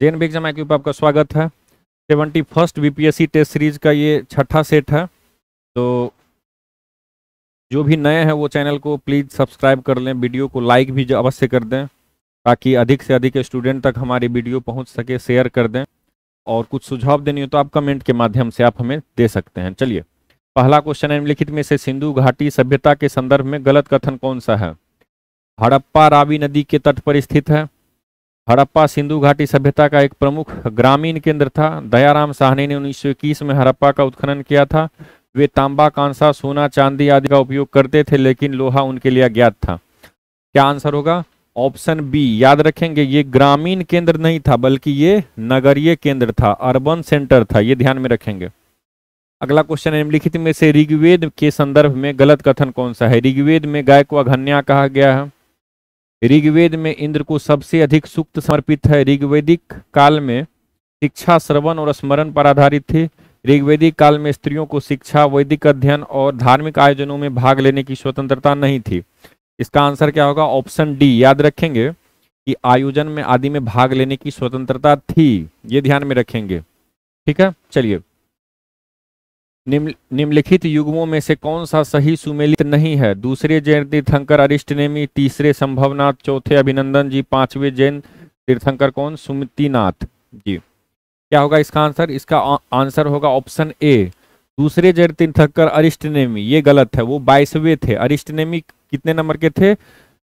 JNB exam IQ पे आपका स्वागत है। 71st बीपीएससी टेस्ट सीरीज का ये छठा सेट है। तो जो भी नए हैं वो चैनल को प्लीज़ सब्सक्राइब कर लें, वीडियो को लाइक भी अवश्य कर दें ताकि अधिक से अधिक स्टूडेंट तक हमारी वीडियो पहुंच सके। शेयर कर दें और कुछ सुझाव देनी हो तो आप कमेंट के माध्यम से आप हमें दे सकते हैं। चलिए, पहला क्वेश्चन है, निम्नलिखित में से सिंधु घाटी सभ्यता के संदर्भ में गलत कथन कौन सा है? हड़प्पा रावी नदी के तट पर स्थित है। हड़प्पा सिंधु घाटी सभ्यता का एक प्रमुख ग्रामीण केंद्र था। दयाराम साहनी ने 1921 में हड़प्पा का उत्खनन किया था। वे तांबा, कांसा, सोना, चांदी आदि का उपयोग करते थे, लेकिन लोहा उनके लिए अज्ञात था। क्या आंसर होगा? Option B. याद रखेंगे, ये ग्रामीण केंद्र नहीं था बल्कि ये नगरीय केंद्र था, अर्बन सेंटर था। ये ध्यान में रखेंगे। अगला क्वेश्चन है, निम्नलिखित में से ऋग्वेद के संदर्भ में गलत कथन कौन सा है? ऋग्वेद में गाय को अघन्या कहा गया है। ऋग्वेद में इंद्र को सबसे अधिक सूक्त समर्पित है। ऋग्वेदिक काल में शिक्षा श्रवण और स्मरण पर आधारित थी। ऋग्वेदिक काल में स्त्रियों को शिक्षा, वैदिक अध्ययन और धार्मिक आयोजनों में भाग लेने की स्वतंत्रता नहीं थी। इसका आंसर क्या होगा? Option D. याद रखेंगे कि आयोजन में आदि में भाग लेने की स्वतंत्रता थी, ये ध्यान में रखेंगे। ठीक है, चलिए। निम्नलिखित युग्मों में से कौन सा सही सुमेलित नहीं है? दूसरे जैन तीर्थंकर अरिष्टनेमी, तीसरे संभवनाथ, चौथे अभिनंदन जी, पांचवें जैन तीर्थंकर कौन? सुमतिनाथ जी। क्या होगा इसका आंसर? इसका आंसर होगा ऑप्शन ए। दूसरे जैन तीर्थंकर अरिष्टनेमी, ये गलत है, वो 22वें थे। अरिष्टनेमी कितने नंबर के थे?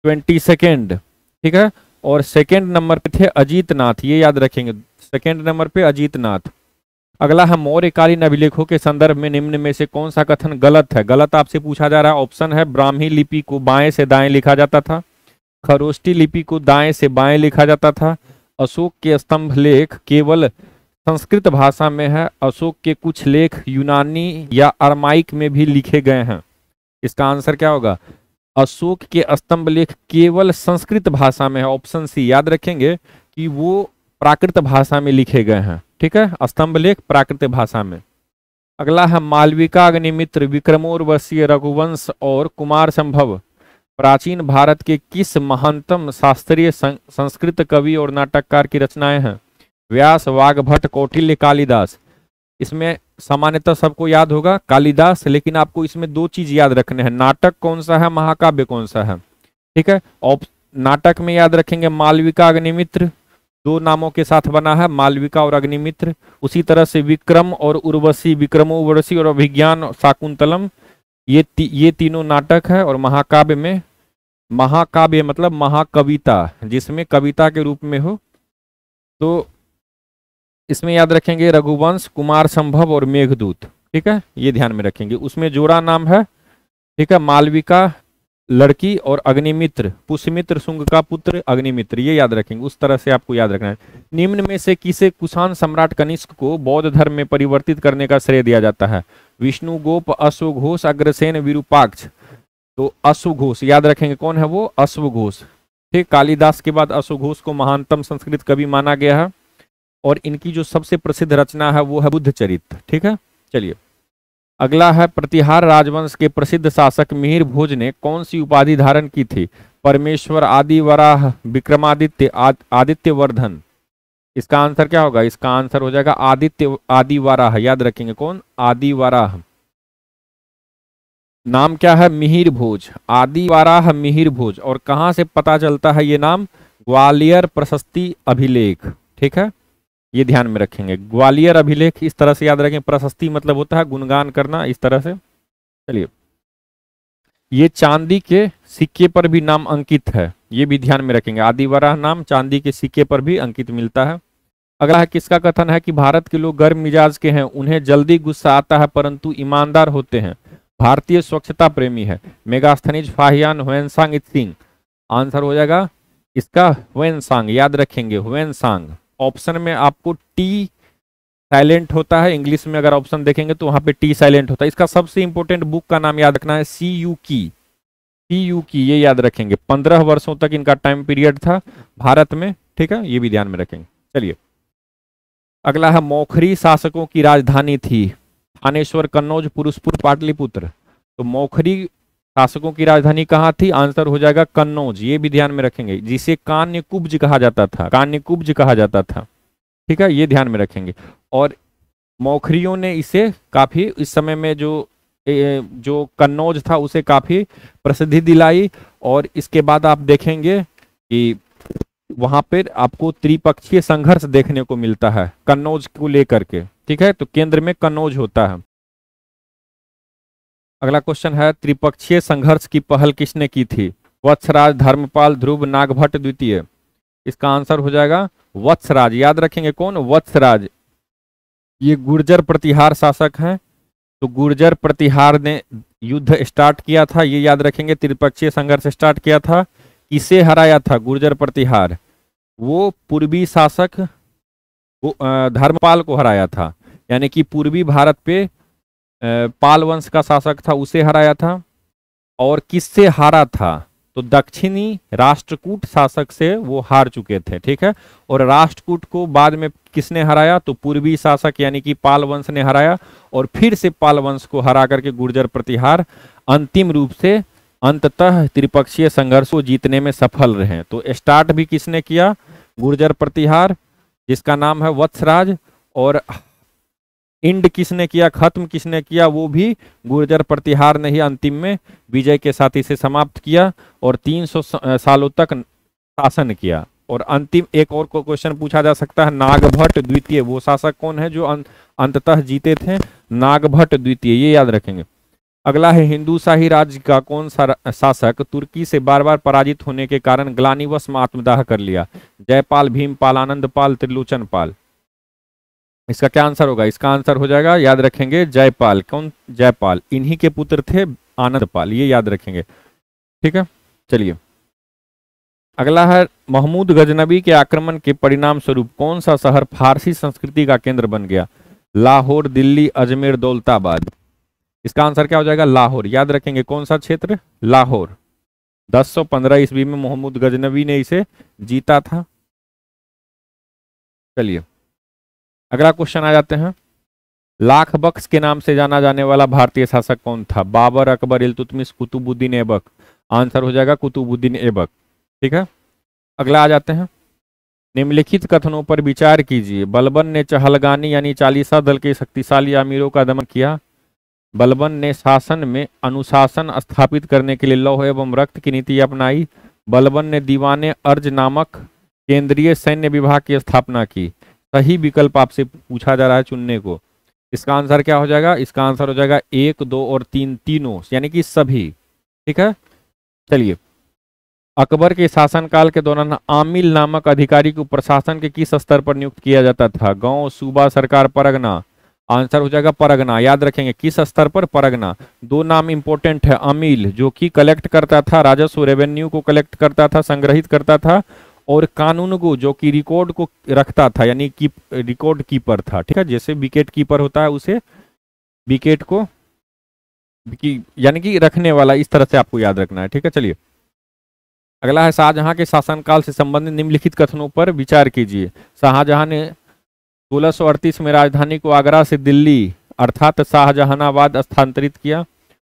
22nd। ठीक है, और सेकेंड नंबर पे थे अजीतनाथ, ये याद रखेंगे, सेकेंड नंबर पे अजीतनाथ। अगला है, मौर्यकालीन अभिलेखों के संदर्भ में निम्न में से कौन सा कथन गलत है? गलत आपसे पूछा जा रहा है। ऑप्शन है, ब्राह्मी लिपि को बाएं से दाएं लिखा जाता था। खरोष्टी लिपि को दाएं से बाएं लिखा जाता था। अशोक के स्तंभ लेख केवल संस्कृत भाषा में है। अशोक के कुछ लेख यूनानी या अरमाइक में भी लिखे गए हैं। इसका आंसर क्या होगा? अशोक के स्तंभ लेख केवल संस्कृत भाषा में है, ऑप्शन सी। याद रखेंगे कि वो प्राकृत भाषा में लिखे गए हैं। ठीक है, स्तंभ लेख प्राकृत भाषा में। अगला है, मालविका, अग्निमित्र, विक्रमोर्वशीय, रघुवंश और कुमार संभव प्राचीन भारत के किस महानतम शास्त्रीय संस्कृत कवि और नाटककार की रचनाएं हैं? व्यास, वाग्भट, कौटिल्य, कालिदास। इसमें सामान्यतः सबको याद होगा कालिदास, लेकिन आपको इसमें दो चीज याद रखने हैं, नाटक कौन सा है, महाकाव्य कौन सा है। ठीक है, नाटक में याद रखेंगे मालविका, अग्निमित्र, दो नामों के साथ बना है, मालविका और अग्निमित्र। उसी तरह से विक्रम और उर्वशी, विक्रमोर्वशी और अभिज्ञान शाकुंतलम, ये तीनों नाटक है। और महाकाव्य में, महाकाव्य मतलब महाकविता, जिसमें कविता के रूप में हो, तो इसमें याद रखेंगे रघुवंश, कुमार संभव और मेघदूत। ठीक है, ये ध्यान में रखेंगे। उसमें जोड़ा नाम है, ठीक है, मालविका लड़की और अग्निमित्र पुष्यमित्र, शुंग का पुत्र अग्निमित्र, ये याद रखेंगे। उस तरह से आपको याद रखना है। निम्न में से किसे कुषाण सम्राट कनिष्क को बौद्ध धर्म में परिवर्तित करने का श्रेय दिया जाता है? विष्णुगोप, अश्वघोष, अग्रसेन, विरूपाक्ष। तो अश्वघोष याद रखेंगे, कौन है वो? अश्वघोष। ठीक, कालिदास के बाद अश्वघोष को महानतम संस्कृत कवि माना गया है। और इनकी जो सबसे प्रसिद्ध रचना है वो है बुद्धचरित्र। ठीक है, चलिए। अगला है, प्रतिहार राजवंश के प्रसिद्ध शासक मिहिर भोज ने कौन सी उपाधि धारण की थी? परमेश्वर, आदि वराह, विक्रमादित्य, आदित्यवर्धन। इसका आंसर क्या होगा? इसका आंसर हो जाएगा आदि वराह। याद रखेंगे, कौन? आदि वराह। नाम क्या है? मिहिर भोज, आदि वराह मिहिर भोज। और कहां से पता चलता है ये नाम? ग्वालियर प्रशस्ति अभिलेख। ठीक है, ये ध्यान में रखेंगे, ग्वालियर अभिलेख। इस तरह से याद रखें, प्रशस्ति मतलब होता है गुणगान करना, इस तरह से। चलिए, ये चांदी के सिक्के पर भी नाम अंकित है, ये भी ध्यान में रखेंगे। आदिवराह नाम चांदी के सिक्के पर भी अंकित मिलता है। अगला है, किसका कथन है कि भारत के लोग गर्म मिजाज के हैं, उन्हें जल्दी गुस्सा आता है परंतु ईमानदार होते हैं? भारतीय स्वच्छता प्रेमी है। मेगास्थनीज, फाहियान, ह्वेनसांग, इत्सिंग। आंसर हो जाएगा इसका ह्वेनसांग। याद रखेंगे, ह्वेनसांग। ऑप्शन में आपको टी साइलेंट होता है, इंग्लिश में अगर ऑप्शन देखेंगे तो वहां पे टी साइलेंट होता है। इसका सबसे इंपॉर्टेंट बुक का नाम याद रखना है, CU की, ये याद रखेंगे। 15 वर्षों तक इनका टाइम पीरियड था भारत में। ठीक है, ये भी ध्यान में रखेंगे। चलिए, अगला है, मौखरी शासकों की राजधानी थी? थानेश्वर, कन्नौज, पुरुषपुर, पाटलिपुत्र। तो मौखरी शासकों की राजधानी कहाँ थी? आंसर हो जाएगा कन्नौज। ये भी ध्यान में रखेंगे, जिसे कान्यकुब्ज कहा जाता था, कान्यकुब्ज कहा जाता था। ठीक है, ये ध्यान में रखेंगे। और मौखरियों ने इसे काफी इस समय में जो कन्नौज था उसे काफी प्रसिद्धि दिलाई। और इसके बाद आप देखेंगे कि वहां पर आपको त्रिपक्षीय संघर्ष देखने को मिलता है कन्नौज को लेकर के। ठीक है, तो केंद्र में कन्नौज होता है। अगला क्वेश्चन है, त्रिपक्षीय संघर्ष की पहल किसने की थी? वत्सराज, धर्मपाल, ध्रुव, नागभट्ट द्वितीय। इसका आंसर हो जाएगा वत्सराज। याद रखेंगे कौन? वत्सराज। ये गुर्जर प्रतिहार शासक हैं, तो गुर्जर प्रतिहार ने युद्ध स्टार्ट किया था, ये याद रखेंगे। त्रिपक्षीय संघर्ष स्टार्ट किया था, किसे हराया था? गुर्जर प्रतिहार। वो पूर्वी शासक धर्मपाल को हराया था, यानी कि पूर्वी भारत पे पाल वंश का शासक था उसे हराया था। और किससे हारा था? तो दक्षिणी राष्ट्रकूट शासक से वो हार चुके थे। ठीक है, और राष्ट्रकूट को बाद में किसने हराया? तो पूर्वी शासक यानी कि पाल वंश ने हराया। और फिर से पाल वंश को हरा करके गुर्जर प्रतिहार अंतिम रूप से अंततः त्रिपक्षीय संघर्ष को जीतने में सफल रहे। तो स्टार्ट भी किसने किया? गुर्जर प्रतिहार, जिसका नाम है वत्सराज। और इंड किसने किया, खत्म किसने किया? वो भी गुर्जर प्रतिहार ने ही अंतिम में विजय के साथ इसे समाप्त किया और 300 सालों तक शासन किया। और अंतिम एक और को क्वेश्चन पूछा जा सकता है, नागभट्ट द्वितीय वो शासक कौन है जो अंततः जीते थे? नागभट्ट द्वितीय, ये याद रखेंगे। अगला है, हिंदू शाही राज्य का कौन सा शासक तुर्की से बार बार पराजित होने के कारण ग्लानिवश में आत्मदाह कर लिया? जयपाल, भीमपाल, आनंदपाल, त्रिलोचनपाल। इसका क्या आंसर होगा? इसका आंसर हो जाएगा, याद रखेंगे, जयपाल। कौन? जयपाल। इन्हीं के पुत्र थे आनंदपाल, ये याद रखेंगे। ठीक है, चलिए अगला है, महमूद गजनबी के आक्रमण के परिणाम स्वरूप कौन सा शहर फारसी संस्कृति का केंद्र बन गया? लाहौर, दिल्ली, अजमेर, दौलताबाद। इसका आंसर क्या हो जाएगा? लाहौर। याद रखेंगे कौन सा क्षेत्र? लाहौर। 1015 ईस्वी में महमूद गजनबी ने इसे जीता था। चलिए अगला क्वेश्चन आ जाते हैं, लाख बख्श के नाम से जाना जाने वाला भारतीय शासक कौन था? बाबर, अकबर, इल्तुतमिश, कुतुबुद्दीन ऐबक। आंसर हो जाएगा कुतुबुद्दीन ऐबक। ठीक है, अगला आ जाते हैं, निम्नलिखित कथनों पर विचार कीजिए। बलबन ने चहलगानी यानी चालीसा दल के शक्तिशाली अमीरों का दमन किया। बलबन ने शासन में अनुशासन स्थापित करने के लिए लौह एवं रक्त की नीति अपनाई। बलबन ने दीवाने अर्ज नामक केंद्रीय सैन्य विभाग की स्थापना की। सही विकल्प आपसे पूछा जा रहा है चुनने को। इसका आंसर क्या हो जाएगा? इसका आंसर हो जाएगा 1, 2 और 3, तीनों, यानी कि सभी। ठीक है, चलिए अकबर के शासनकाल के दौरान आमिल नामक अधिकारी को प्रशासन के किस स्तर पर नियुक्त किया जाता था? गांव, सूबा, सरकार, परगना। आंसर हो जाएगा परगना। याद रखेंगे किस स्तर पर? परगना। दो नाम इंपॉर्टेंट है, अमील जो कि कलेक्ट करता था राजस्व, रेवेन्यू को कलेक्ट करता था, संग्रहित करता था, और कानून को जो कि रिकॉर्ड को रखता था, यानी कि रिकॉर्ड कीपर था। ठीक है, जैसे विकेट कीपर होता है उसे विकेट को यानी कि रखने वाला, इस तरह से आपको याद रखना है। ठीक है, चलिए अगला है, शाहजहां के शासनकाल से संबंधित निम्नलिखित कथनों पर विचार कीजिए। शाहजहां ने 1638 में राजधानी को आगरा से दिल्ली अर्थात शाहजहानाबाद स्थानांतरित किया।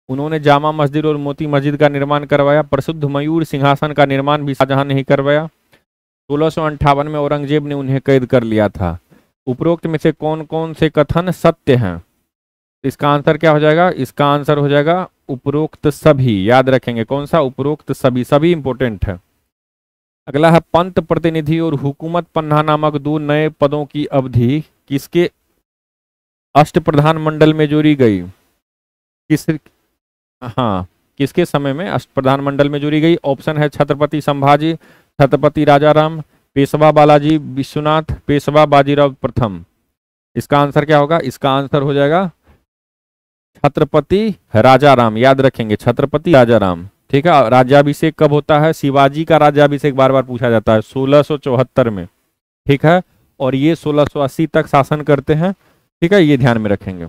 उन्होंने जामा मस्जिद और मोती मस्जिद का निर्माण करवाया। प्रसिद्ध मयूर सिंहासन का निर्माण भी शाहजहां ने ही करवाया। 1658 में औरंगजेब ने उन्हें कैद कर लिया था। उपरोक्त में से कौन कौन से कथन सत्य हैं? इसका आंसर क्या हो जाएगा? इसका आंसर हो जाएगा उपरोक्त सभी। याद रखेंगे कौन सा? उपरोक्त सभी। सभी इंपॉर्टेंट है। अगला है, पंत प्रतिनिधि और हुकूमत पन्ना नामक दो नए पदों की अवधि किसके अष्टप्रधान मंडल में जोड़ी गई? किसके समय में अष्टप्रधान मंडल में जोड़ी गई? ऑप्शन है छत्रपति संभाजी, छत्रपति राजाराम, पेशवा बालाजी विश्वनाथ, पेशवा बाजीराव प्रथम। इसका आंसर क्या होगा? इसका आंसर हो जाएगा छत्रपति राजाराम। याद रखेंगे छत्रपति राजाराम। ठीक है, राज्याभिषेक कब होता है? शिवाजी का राज्याभिषेक बार बार पूछा जाता है 1674 में। ठीक है, और ये 1680 तक शासन करते हैं। ठीक है, ये ध्यान में रखेंगे।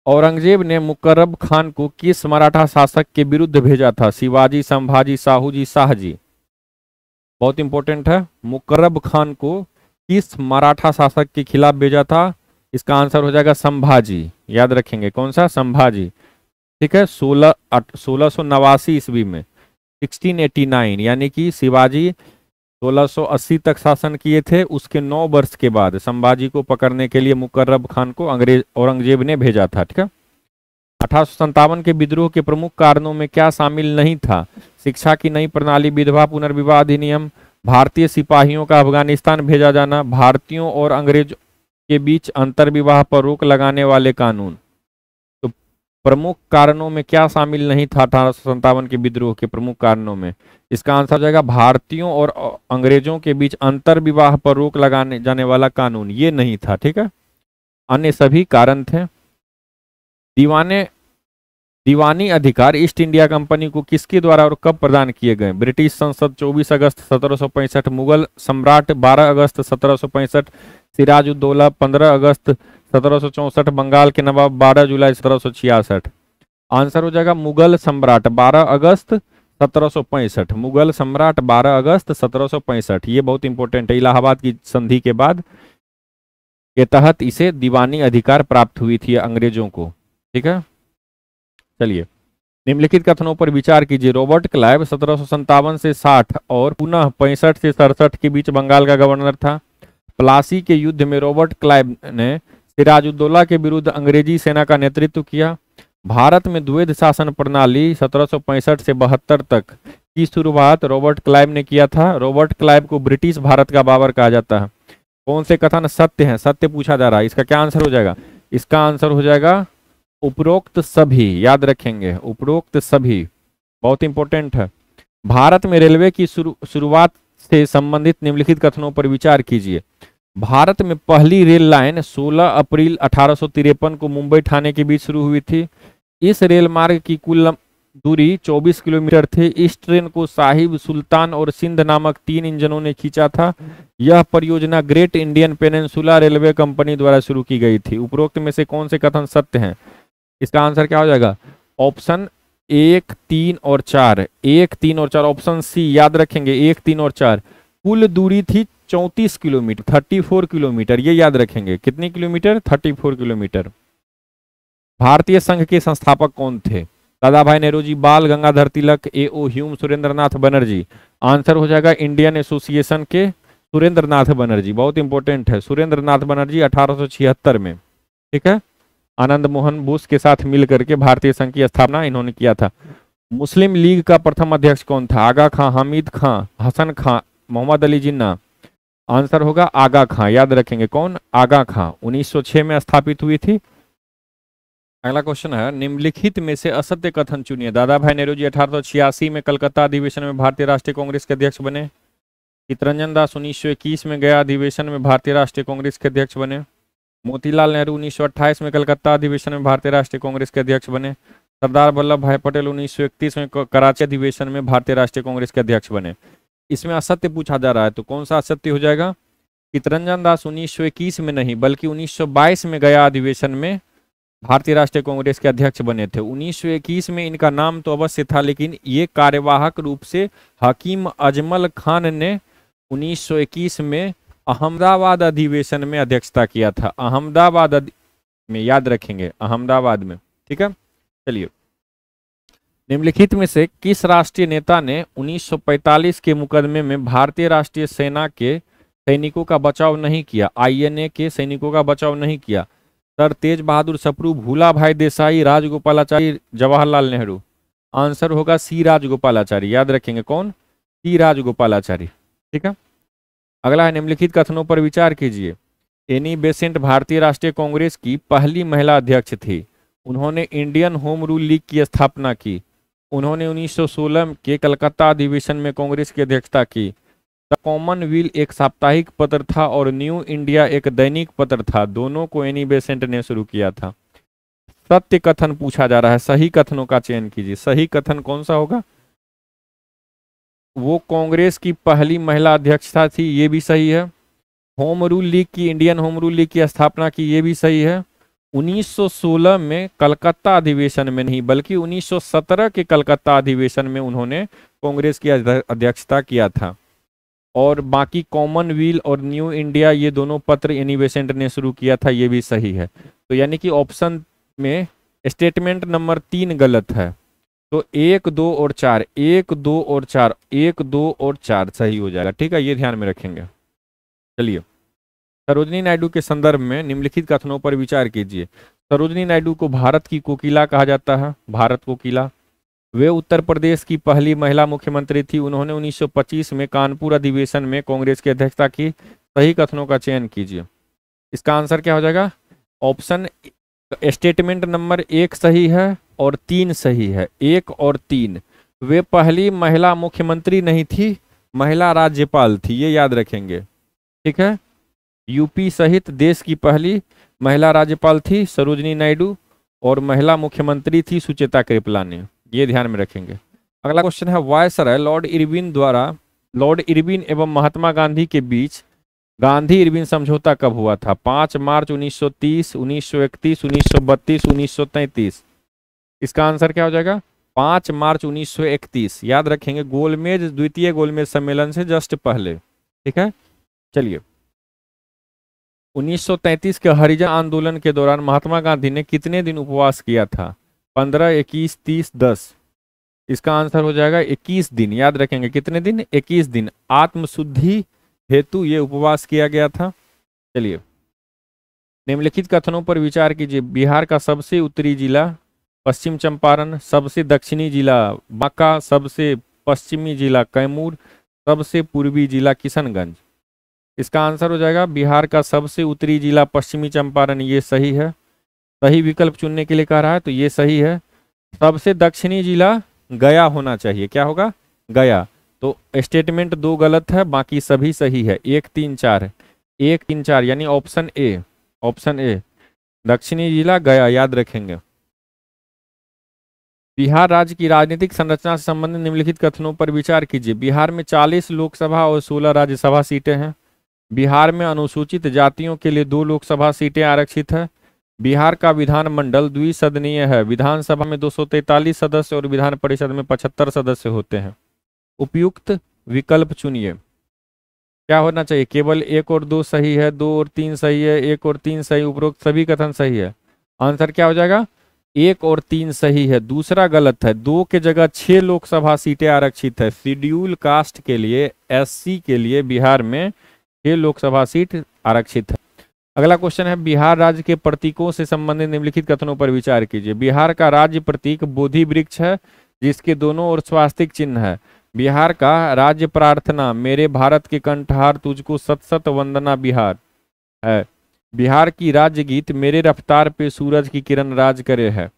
औरंगजेब ने मुकर्रब खान को किस मराठा शासक के विरुद्ध भेजा था? शिवाजी, संभाजी, साहूजी, शाहजी। बहुत इंपॉर्टेंट है, मुकर्रब खान को किस मराठा शासक के खिलाफ भेजा था? इसका आंसर हो जाएगा संभाजी। याद रखेंगे कौन सा? संभाजी। ठीक है, 1689 ईस्वी में 1689, यानी कि शिवाजी 1680 तक शासन किए थे। उसके 9 वर्ष के बाद संभाजी को पकड़ने के लिए मुकर्रब खान को अंग्रेज औरंगजेब ने भेजा था। ठीक है। 1857 के विद्रोह के प्रमुख कारणों में क्या शामिल नहीं था? शिक्षा की नई प्रणाली, विधवा पुनर्विवाह अधिनियम, भारतीय सिपाहियों का अफगानिस्तान भेजा जाना, भारतीयों और अंग्रेजों के बीच अंतर्विवाह पर रोक लगाने वाले कानून। तो प्रमुख कारणों में क्या शामिल नहीं था 1857 के विद्रोह के प्रमुख कारणों में? इसका आंसर हो जाएगा भारतीयों और अंग्रेजों के बीच अंतर्विवाह पर रोक लगाने जाने वाला कानून, ये नहीं था। ठीक है। अन्य सभी कारण थे। दीवानी अधिकार ईस्ट इंडिया कंपनी को किसके द्वारा और कब प्रदान किए गए? ब्रिटिश संसद 24 अगस्त 1765, मुगल सम्राट 12 अगस्त 1765, सिराजुद्दौला 15 अगस्त 1764, बंगाल के नवाब 12 जुलाई 1766। आंसर हो जाएगा मुगल सम्राट 12 अगस्त 1765। मुगल सम्राट 12 अगस्त 1765। ये बहुत इंपॉर्टेंट है। इलाहाबाद की संधि के बाद के तहत इसे दीवानी अधिकार प्राप्त हुई थी अंग्रेजों को। ठीक है। चलिए, निम्नलिखित कथनों पर विचार कीजिए। रॉबर्ट क्लाइव 1757 से 60 और पुनः 65 से 67 के बीच बंगाल का गवर्नर था। प्लासी के युद्ध में रॉबर्ट क्लाइव ने सिराजुद्दौला के विरुद्ध अंग्रेजी सेना का नेतृत्व किया। भारत में द्वैध शासन प्रणाली 1765 से 72 तक की शुरुआत रॉबर्ट क्लाइव ने किया था। रॉबर्ट क्लाइव को ब्रिटिश भारत का बाबर कहा जाता है। कौन से कथन सत्य हैं? सत्य पूछा जा रहा है। इसका क्या आंसर हो जाएगा? इसका आंसर हो जाएगा उपरोक्त सभी। याद रखेंगे, उपरोक्त सभी बहुत इंपॉर्टेंट है। भारत में रेलवे की शुरुआत से संबंधित निम्नलिखित कथनों पर विचार कीजिए। भारत में पहली रेल लाइन 16 अप्रैल 1853 को मुंबई ठाणे के बीच शुरू हुई थी। इस रेल मार्ग की कुल दूरी 24 किलोमीटर थी। इस ट्रेन को साहिब, सुल्तान और सिंध नामक 3 इंजनों ने खींचा था। यह परियोजना great Indian peninsula railway company द्वारा शुरू की गई थी। उपरोक्त में से कौन से कथन सत्य हैं? इसका आंसर क्या हो जाएगा? ऑप्शन 1, 3 और 4। 1, 3 और 4, ऑप्शन सी। याद रखेंगे 1, 3 और 4। कुल दूरी थी 34 किलोमीटर, 34 किलोमीटर। ये याद रखेंगे। कितनी किलोमीटर? 34 किलोमीटर। भारतीय संघ के संस्थापक कौन थे? दादा भाई नौरोजी, बाल गंगाधर तिलक, A.O. ह्यूम, सुरेंद्र नाथ बनर्जी। आंसर हो जाएगा इंडियन एसोसिएशन के सुरेंद्र नाथ बनर्जी। बहुत इंपॉर्टेंट है। सुरेंद्र नाथ बनर्जी 1876 में। ठीक है। आनंद मोहन बोस के साथ मिलकर के भारतीय संघ की स्थापना इन्होंने किया था। मुस्लिम लीग का प्रथम अध्यक्ष कौन था? आगा खां, हामिद खां, हसन खां, मोहम्मद अली जिन्ना। आंसर होगा आगा खां। याद रखेंगे कौन? आगा खां। 1906 में स्थापित हुई थी। अगला क्वेश्चन है, निम्नलिखित में से असत्य कथन चुनिए। दादा भाई नौरोजी 1886 में कलकत्ता अधिवेशन में भारतीय राष्ट्रीय कांग्रेस के अध्यक्ष बने। चितरंजन दास 1921 में गया अधिवेशन में भारतीय राष्ट्रीय कांग्रेस के अध्यक्ष बने। मोतीलाल नेहरू 1928 में कलकत्ता अधिवेशन में भारतीय राष्ट्रीय कांग्रेस के अध्यक्ष बने। सरदार वल्लभ भाई पटेल 1931 में कराची अधिवेशन में भारतीय राष्ट्रीय कांग्रेस के अध्यक्ष बने। इसमें असत्य पूछा जा रहा है, तो कौन सा असत्य हो जाएगा? चितरंजन दास 1921 में नहीं बल्कि 1922 में गया अधिवेशन में भारतीय राष्ट्रीय कांग्रेस के अध्यक्ष बने थे। 1921 में इनका नाम तो अवश्य था, लेकिन ये कार्यवाहक रूप से हकीम अजमल खान ने 1921 में अहमदाबाद अधिवेशन में अध्यक्षता किया था। अहमदाबाद में, याद रखेंगे, अहमदाबाद में। ठीक है। चलिए, निम्नलिखित में से किस राष्ट्रीय नेता ने 1945 के मुकदमे में भारतीय राष्ट्रीय सेना के सैनिकों का बचाव नहीं किया? INA के सैनिकों का बचाव नहीं किया? सर तेज बहादुर सप्रू, भूला भाई देसाई, राजगोपालाचारी, जवाहरलाल नेहरू। आंसर होगा सी, राजगोपालाचारी। याद रखेंगे कौन? सी, राजगोपालाचारी। ठीक है। अगला है, निम्नलिखित कथनों पर विचार कीजिए। एनी बेसेंट भारतीय राष्ट्रीय कांग्रेस की पहली महिला अध्यक्ष थी। उन्होंने इंडियन होम रूल लीग की स्थापना की। उन्होंने 1916 के कलकत्ता अधिवेशन में कांग्रेस की अध्यक्षता की। द कॉमनवेल्थ एक साप्ताहिक पत्र था और न्यू इंडिया एक दैनिक पत्र था। दोनों को एनी बेसेंट ने शुरू किया था। सत्य कथन पूछा जा रहा है। सही कथनों का चयन कीजिए। सही कथन कौन सा होगा? वो कांग्रेस की पहली महिला अध्यक्षता थी, ये भी सही है। होम रूल लीग की, इंडियन होम रूल लीग की स्थापना की, ये भी सही है। 1916 में कलकत्ता अधिवेशन में नहीं बल्कि 1917 के कलकत्ता अधिवेशन में उन्होंने कांग्रेस की अध्यक्षता किया था। और बाकी कॉमनवेल्थ और न्यू इंडिया, ये दोनों पत्र एनी बेसेंट ने शुरू किया था, ये भी सही है। तो यानी कि ऑप्शन में स्टेटमेंट नंबर 3 गलत है। तो 1 2 और 4, 1 2 और 4, 1 2 और 4 सही हो जाएगा। ठीक है, ये ध्यान में रखेंगे। चलिए, सरोजिनी नायडू के संदर्भ में निम्नलिखित कथनों पर विचार कीजिए। सरोजिनी नायडू को भारत की कोकिला कहा जाता है, भारत कोकिला। वे उत्तर प्रदेश की पहली महिला मुख्यमंत्री थी। उन्होंने 1925 में कानपुर अधिवेशन में कांग्रेस की अध्यक्षता की। सही कथनों का चयन कीजिए। इसका आंसर क्या हो जाएगा? ऑप्शन स्टेटमेंट नंबर 1 सही है और 3 सही है। 1 और 3। वे पहली महिला मुख्यमंत्री नहीं थी, महिला राज्यपाल थी, ये याद रखेंगे। ठीक है, यूपी सहित देश की पहली महिला राज्यपाल थी सरोजिनी नायडू और महिला मुख्यमंत्री थी सुचेता कृपलानी, ये ध्यान में रखेंगे। अगला क्वेश्चन है, वायसराय लॉर्ड इरविन एवं महात्मा गांधी के बीच गांधी इरविन समझौता कब हुआ था? 5 मार्च 1930, 1931, 1932, 1933। इसका आंसर क्या हो जाएगा? 5 मार्च 1931। याद रखेंगे, गोलमेज द्वितीय गोलमेज सम्मेलन से जस्ट पहले। ठीक है, चलिए। 1933 के हरिजन आंदोलन के दौरान महात्मा गांधी ने कितने दिन उपवास किया था? 15, 21, 30, 10। इसका आंसर हो जाएगा 21 दिन। याद रखेंगे, कितने दिन? 21 दिन। आत्मशुद्धि हेतु ये उपवास किया गया था। चलिए, निम्नलिखित कथनों पर विचार कीजिए। बिहार का सबसे उत्तरी जिला पश्चिम चंपारण, सबसे दक्षिणी जिला बांका, सबसे पश्चिमी जिला कैमूर, सबसे पूर्वी जिला किशनगंज। इसका आंसर हो जाएगा बिहार का सबसे उत्तरी जिला पश्चिमी चंपारण, ये सही है। सही विकल्प चुनने के लिए कह रहा है तो ये सही है। सबसे दक्षिणी जिला गया होना चाहिए। क्या होगा? गया। तो स्टेटमेंट 2 गलत है, बाकी सभी सही है। 1 3 4 1 3 4 यानी ऑप्शन ए दक्षिणी जिला गया, याद रखेंगे। बिहार राज्य की राजनीतिक संरचना से संबंधित निम्नलिखित कथनों पर विचार कीजिए। बिहार में 40 लोकसभा और 16 राज्यसभा सीटें हैं। बिहार में अनुसूचित जातियों के लिए 2 लोकसभा सीटें आरक्षित है। बिहार का विधानमंडल द्विसदनीय है। विधानसभा में 243 सदस्य और विधान परिषद में 75 सदस्य होते हैं। उपयुक्त विकल्प चुनिए। क्या होना चाहिए? केवल 1 और 2 सही है, 2 और 3 सही है, 1 और 3 सही, उपरोक्त सभी कथन सही है। आंसर क्या हो जाएगा? 1 और 3 सही है। दूसरा गलत है, 2 के जगह 6 लोकसभा सीटें आरक्षित है। शेड्यूल कास्ट के लिए, SC के लिए बिहार में 6 लोकसभा सीट आरक्षित है। अगला क्वेश्चन है, बिहार राज्य के प्रतीकों से संबंधित निम्नलिखित कथनों पर विचार कीजिए। बिहार का राज्य प्रतीक बोधि वृक्ष है जिसके दोनों ओर स्वास्तिक चिन्ह है। बिहार का राज्य प्रार्थना मेरे भारत के कंठहार तुझको सत सत वंदना बिहार है। बिहार की राज्य गीत मेरे रफ्तार पे सूरज की किरण राज करे है।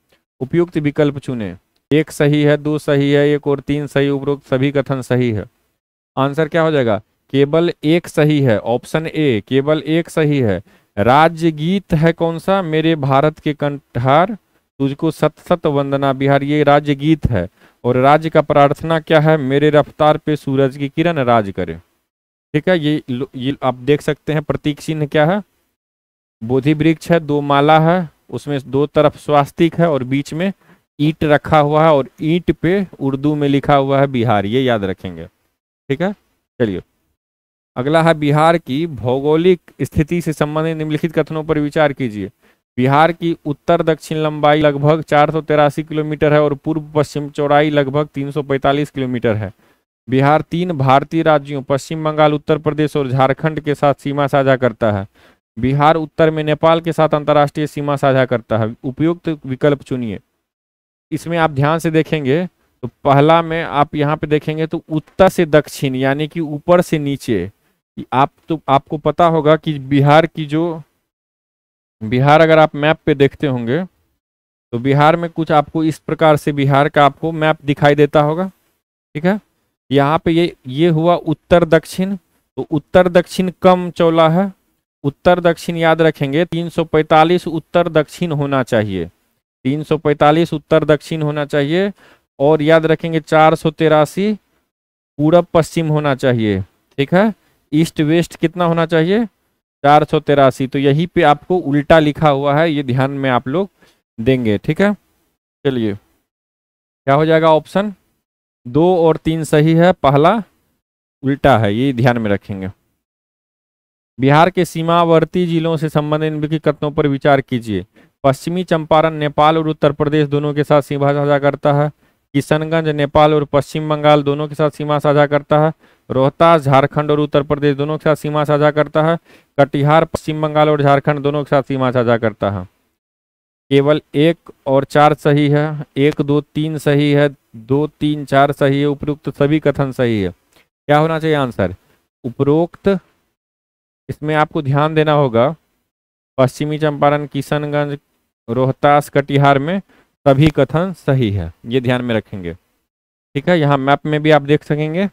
उपयुक्त विकल्प चुने। 1 सही है, 2 सही है, 1 और 3 सही, उपरोक्त सभी कथन सही है। आंसर क्या हो जाएगा? केवल 1 सही है। ऑप्शन ए केवल 1 सही है। राज्य गीत है कौन सा? मेरे भारत के कंठहार तुझको सत सत वंदना बिहार, ये राज्य गीत है। और राज्य का प्रार्थना क्या है? मेरे रफ्तार पे सूरज की किरण राज करे। ठीक है, ये आप देख सकते हैं प्रतीक चिन्ह क्या है? बोधि वृक्ष है, 2 माला है, उसमें 2 तरफ स्वास्तिक है और बीच में ईंट रखा हुआ है और ईंट पे उर्दू में लिखा हुआ है बिहार, ये याद रखेंगे। ठीक है, चलिए। अगला है, बिहार की भौगोलिक स्थिति से संबंधित निम्नलिखित कथनों पर विचार कीजिए। बिहार की उत्तर दक्षिण लंबाई लगभग 483 किलोमीटर है और पूर्व पश्चिम चौड़ाई लगभग 345 किलोमीटर है। बिहार 3 भारतीय राज्यों पश्चिम बंगाल, उत्तर प्रदेश और झारखंड के साथ सीमा साझा करता है। बिहार उत्तर में नेपाल के साथ अंतर्राष्ट्रीय सीमा साझा करता है। उपयुक्त विकल्प चुनिए। इसमें आप ध्यान से देखेंगे तो पहला में आप यहाँ पे देखेंगे तो उत्तर से दक्षिण यानी कि ऊपर से नीचे। आपको पता होगा कि बिहार अगर आप मैप पे देखते होंगे तो बिहार में कुछ आपको इस प्रकार से बिहार का आपको मैप दिखाई देता होगा। ठीक है, यहाँ पे ये हुआ उत्तर दक्षिण, तो उत्तर दक्षिण कम चौड़ा है। उत्तर दक्षिण याद रखेंगे 345 उत्तर दक्षिण होना चाहिए, 345 उत्तर दक्षिण होना चाहिए। और याद रखेंगे 483 पूरब पश्चिम होना चाहिए। ठीक है, ईस्ट वेस्ट कितना होना चाहिए? 483। तो यहीं पे आपको उल्टा लिखा हुआ है, ये ध्यान में आप लोग देंगे। ठीक है, चलिए क्या हो जाएगा? ऑप्शन 2 और 3 सही है, पहला उल्टा है, ये ध्यान में रखेंगे। बिहार के सीमावर्ती जिलों से संबंधित निम्नलिखित कथनों पर विचार कीजिए। पश्चिमी चंपारण नेपाल और उत्तर प्रदेश दोनों के साथ सीमा साझा करता है। किशनगंज नेपाल और पश्चिम बंगाल दोनों के साथ सीमा साझा करता है। रोहतास झारखंड और उत्तर प्रदेश दोनों के साथ सीमा साझा करता है। कटिहार पश्चिम बंगाल और झारखंड दोनों के साथ सीमा साझा करता है। केवल 1 और 4 सही है, 1 2 3 सही है, 2 3 4 सही है, उपरोक्त सभी कथन सही है। क्या होना चाहिए आंसर? उपरोक्त, इसमें आपको ध्यान देना होगा पश्चिमी चंपारण, किशनगंज, रोहतास, कटिहार में सभी कथन सही है, ये ध्यान में रखेंगे। ठीक है, यहाँ मैप में भी आप देख सकेंगे,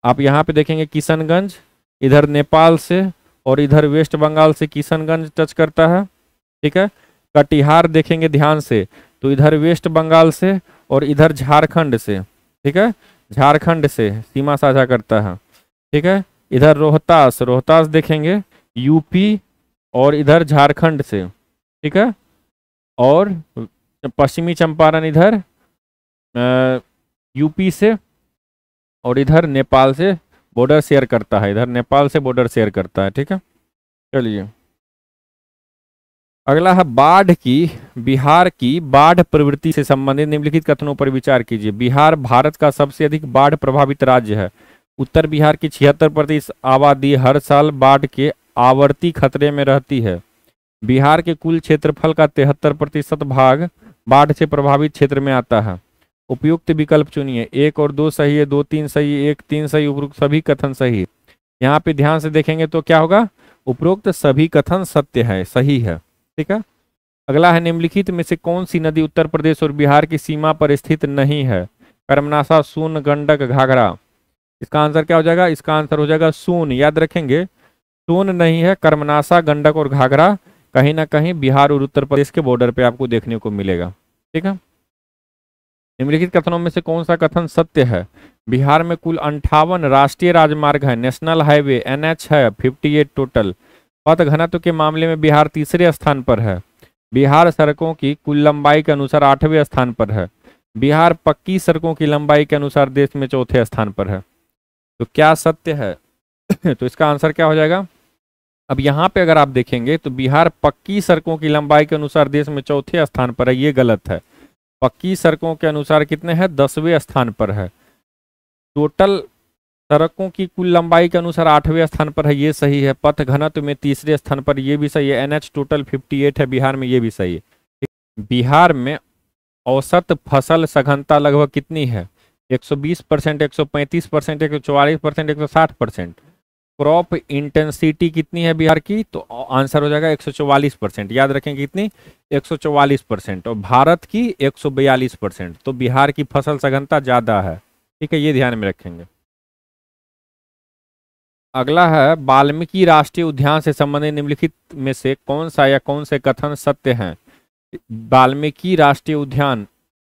आप यहाँ पे देखेंगे किशनगंज इधर नेपाल से और इधर वेस्ट बंगाल से किशनगंज टच करता है। ठीक है, कटिहार देखेंगे ध्यान से तो इधर वेस्ट बंगाल से और इधर झारखंड से, ठीक है, झारखंड से सीमा साझा करता है। ठीक है, इधर रोहतास, रोहतास देखेंगे यूपी और इधर झारखंड से। ठीक है, और पश्चिमी चंपारण इधर यूपी से और इधर नेपाल से बॉर्डर शेयर करता है, इधर नेपाल से बॉर्डर शेयर करता है। ठीक है, चलिए अगला है बाढ़ की, बिहार की बाढ़ प्रवृत्ति से संबंधित निम्नलिखित कथनों पर विचार कीजिए। बिहार भारत का सबसे अधिक बाढ़ प्रभावित राज्य है। उत्तर बिहार की 76% आबादी हर साल बाढ़ के आवर्ती खतरे में रहती है। बिहार के कुल क्षेत्रफल का 73% भाग बाढ़ से प्रभावित क्षेत्र में आता है। उपयुक्त विकल्प चुनिए। 1 और 2 सही है, 2 3 सही है, 1 3 सही, उपरोक्त सभी कथन सही है। यहाँ पे ध्यान से देखेंगे तो क्या होगा? उपरोक्त सभी कथन सत्य है, सही है। ठीक है, अगला है निम्नलिखित में से कौन सी नदी उत्तर प्रदेश और बिहार की सीमा पर स्थित नहीं है? कर्मनाशा, सोन, गंडक, घाघरा। इसका आंसर क्या हो जाएगा? इसका आंसर हो जाएगा सोन। याद रखेंगे सोन नहीं है, कर्मनाशा, गंडक और घाघरा कहीं ना कहीं बिहार और उत्तर प्रदेश के बॉर्डर पे आपको देखने को मिलेगा। ठीक है, निम्नलिखित कथनों में से कौन सा कथन सत्य है? बिहार में कुल 58 राष्ट्रीय राजमार्ग है, नेशनल हाईवे NH है 58 टोटल। पथ घनत्व के मामले में बिहार तीसरे स्थान पर है। बिहार सड़कों की कुल लंबाई के अनुसार 8वें स्थान पर है। बिहार पक्की सड़कों की लंबाई के अनुसार देश में 4थे स्थान पर है। तो क्या सत्य है? तो इसका आंसर क्या हो जाएगा? अब यहाँ पे अगर आप देखेंगे तो बिहार पक्की सड़कों की लंबाई के अनुसार देश में 4थे स्थान पर है, ये गलत है। पक्की सड़कों के अनुसार कितने हैं? 10वें स्थान पर है। टोटल सड़कों की कुल लंबाई के अनुसार 8वें स्थान पर है, ये सही है। पथ घनत्व में तीसरे स्थान पर, ये भी सही है। NH टोटल 58 है बिहार में, ये भी सही है। बिहार में औसत फसल सघनता लगभग कितनी है? 120%, 135%, 144%, 160%। क्रॉप इंटेंसिटी कितनी है बिहार की? तो आंसर हो जाएगा 144%। याद रखेंगे कितनी? 144%। और भारत की 142%। तो बिहार की फसल सघनता ज्यादा है। ठीक है, ये ध्यान में रखेंगे। अगला है वाल्मीकि राष्ट्रीय उद्यान से संबंधित निम्नलिखित में से कौन सा या कौन से कथन सत्य हैं? वाल्मीकि राष्ट्रीय उद्यान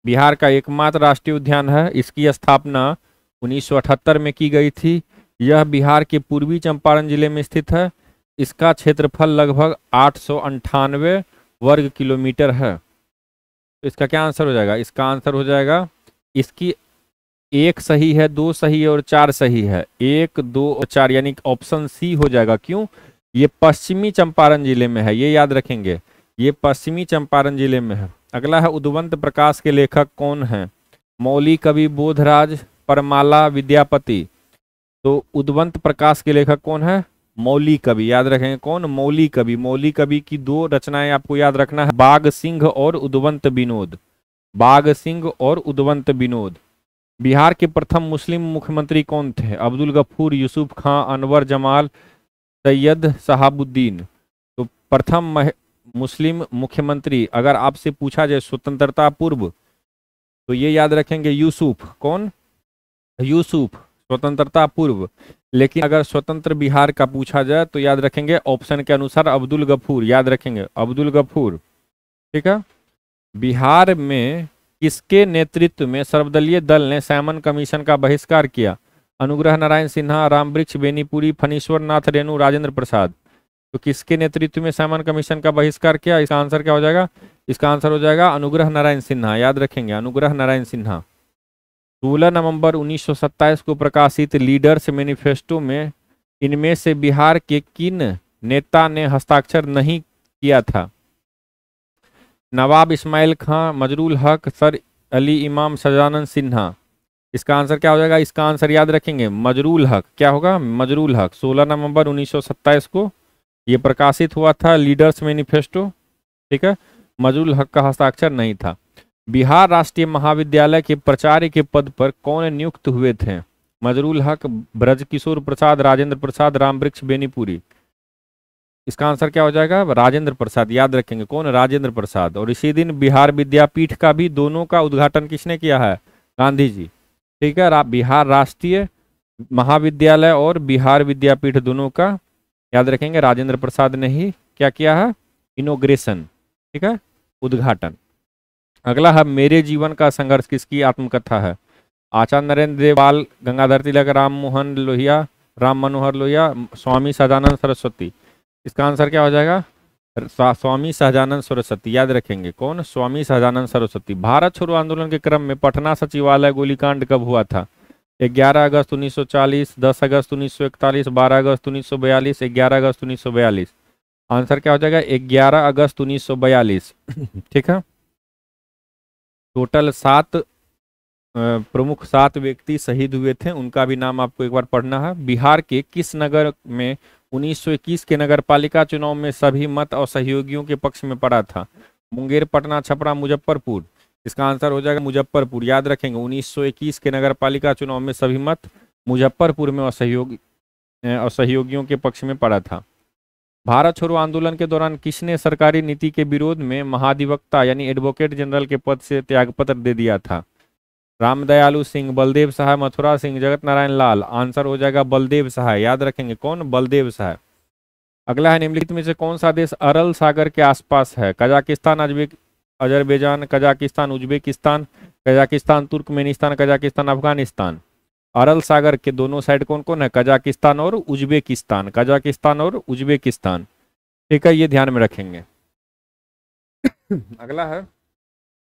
बिहार का एकमात्र राष्ट्रीय उद्यान है। इसकी स्थापना 1978 में की गई थी। यह बिहार के पूर्वी चंपारण जिले में स्थित है। इसका क्षेत्रफल लगभग 898 वर्ग किलोमीटर है। तो इसका क्या आंसर हो जाएगा? इसका आंसर हो जाएगा, इसकी 1 सही है, 2 सही है और 4 सही है। 1 2 और 4 यानी ऑप्शन सी हो जाएगा। क्यों? ये पश्चिमी चंपारण जिले में है, ये याद रखेंगे, ये पश्चिमी चंपारण जिले में है। अगला है उद्वंत प्रकाश के लेखक कौन है? मौली कवि, बोधराज, परमाला, विद्यापति। तो उद्वंत प्रकाश के लेखक कौन है? मौली कवि। याद रखेंगे कौन? मौली कवि। मौली कवि की 2 रचनाएं आपको याद रखना है, बाघ सिंह और उद्वंत विनोद। बाघ सिंह और उद्वंत विनोद। बिहार के प्रथम मुस्लिम मुख्यमंत्री कौन थे? अब्दुल गफूर, यूसुफ खां, अनवर जमाल, सैयद शहाबुद्दीन। तो प्रथम मुस्लिम मुख्यमंत्री अगर आपसे पूछा जाए स्वतंत्रता पूर्व, तो ये याद रखेंगे यूसुफ। कौन? यूसुफ, स्वतंत्रता पूर्व। लेकिन अगर स्वतंत्र बिहार का पूछा जाए तो याद रखेंगे ऑप्शन के अनुसार अब्दुल गफूर। याद रखेंगे अब्दुल गफूर। ठीक है, बिहार में किसके नेतृत्व में सर्वदलीय दल ने सैमन कमीशन का बहिष्कार किया? अनुग्रह नारायण सिन्हा, रामवृक्ष बेनीपुरी, फणीश्वर नाथ रेणु, राजेंद्र प्रसाद। तो किसके नेतृत्व में सैमन कमीशन का बहिष्कार किया? इसका आंसर क्या हो जाएगा? इसका आंसर हो जाएगा अनुग्रह नारायण सिन्हा। याद रखेंगे अनुग्रह नारायण सिन्हा। 16 नवंबर 1927 को प्रकाशित लीडर्स मैनिफेस्टो में इनमें से बिहार के किन नेता ने हस्ताक्षर नहीं किया था? नवाब इस्माइल खां, मजरूल हक, सर अली इमाम सजानन सिन्हा। इसका आंसर क्या हो जाएगा? इसका आंसर याद रखेंगे मजरूल हक। क्या होगा? मजरूल हक। 16 नवंबर 1927 को ये प्रकाशित हुआ था, लीडर्स मैनिफेस्टो। ठीक है, मजरूल हक का हस्ताक्षर नहीं था। बिहार राष्ट्रीय महाविद्यालय के प्राचार्य के पद पर कौन नियुक्त हुए थे? मजरूल हक, ब्रजकिशोर प्रसाद, राजेंद्र प्रसाद, रामवृक्ष बेनीपुरी। इसका आंसर क्या हो जाएगा? राजेंद्र प्रसाद। याद रखेंगे कौन? राजेंद्र प्रसाद। और इसी दिन बिहार विद्यापीठ का भी दोनों का उद्घाटन किसने किया है? गांधी जी। ठीक है, बिहार राष्ट्रीय महाविद्यालय और बिहार विद्यापीठ दोनों का याद रखेंगे राजेंद्र प्रसाद ने ही क्या किया है? इनोग्रेशन। ठीक है, उद्घाटन। अगला है मेरे जीवन का संघर्ष किसकी आत्मकथा है? आचार्य नरेंद्र देव, बाल गंगाधर तिलक, राम मोहन लोहिया, राम मनोहर लोहिया, स्वामी सदानंद सरस्वती। इसका आंसर क्या हो जाएगा? स्वामी सहजानंद सरस्वती। याद रखेंगे कौन? स्वामी सहजानंद सरस्वती। भारत छोड़ो आंदोलन के क्रम में पटना सचिवालय गोलीकांड कब हुआ था? 11 अगस्त 1940, 10 अगस्त 1941, 12 अगस्त 1942, 11 अगस्त 1942। आंसर क्या हो जाएगा? 11 अगस्त 1942। ठीक है, टोटल 7 प्रमुख 7 व्यक्ति शहीद हुए थे, उनका भी नाम आपको एक बार पढ़ना है। बिहार के किस नगर में 1921 के नगर पालिका चुनाव में सभी मत और सहयोगियों के पक्ष में पड़ा था? मुंगेर, पटना, छपरा, मुजफ्फरपुर। इसका आंसर हो जाएगा मुजफ्फरपुर। याद रखेंगे 1921 के नगर पालिका चुनाव में सभी मत मुजफ्फरपुर में और सहयोगियों के पक्ष में पड़ा था। भारत छोड़ो आंदोलन के दौरान किसने सरकारी नीति के विरोध में महाधिवक्ता यानी एडवोकेट जनरल के पद से त्यागपत्र दे दिया था? रामदयालु सिंह, बलदेव सहाय, मथुरा सिंह, जगत नारायण लाल। आंसर हो जाएगा बलदेव सहाय। याद रखेंगे कौन? बलदेव सहाय। अगला है निम्नलिखित में से कौन सा देश अरल सागर के आसपास है? Kazakhstan, Azerbaijan, Kazakhstan, Uzbekistan, Kazakhstan, Turkmenistan, Kazakhstan, Afghanistan. Aral सागर के दोनों साइड कौन कौन है? कजाकिस्तान और उज्बेकिस्तान। कजाकिस्तान और उज्बेकिस्तान। ठीक है, ये ध्यान में रखेंगे। अगला है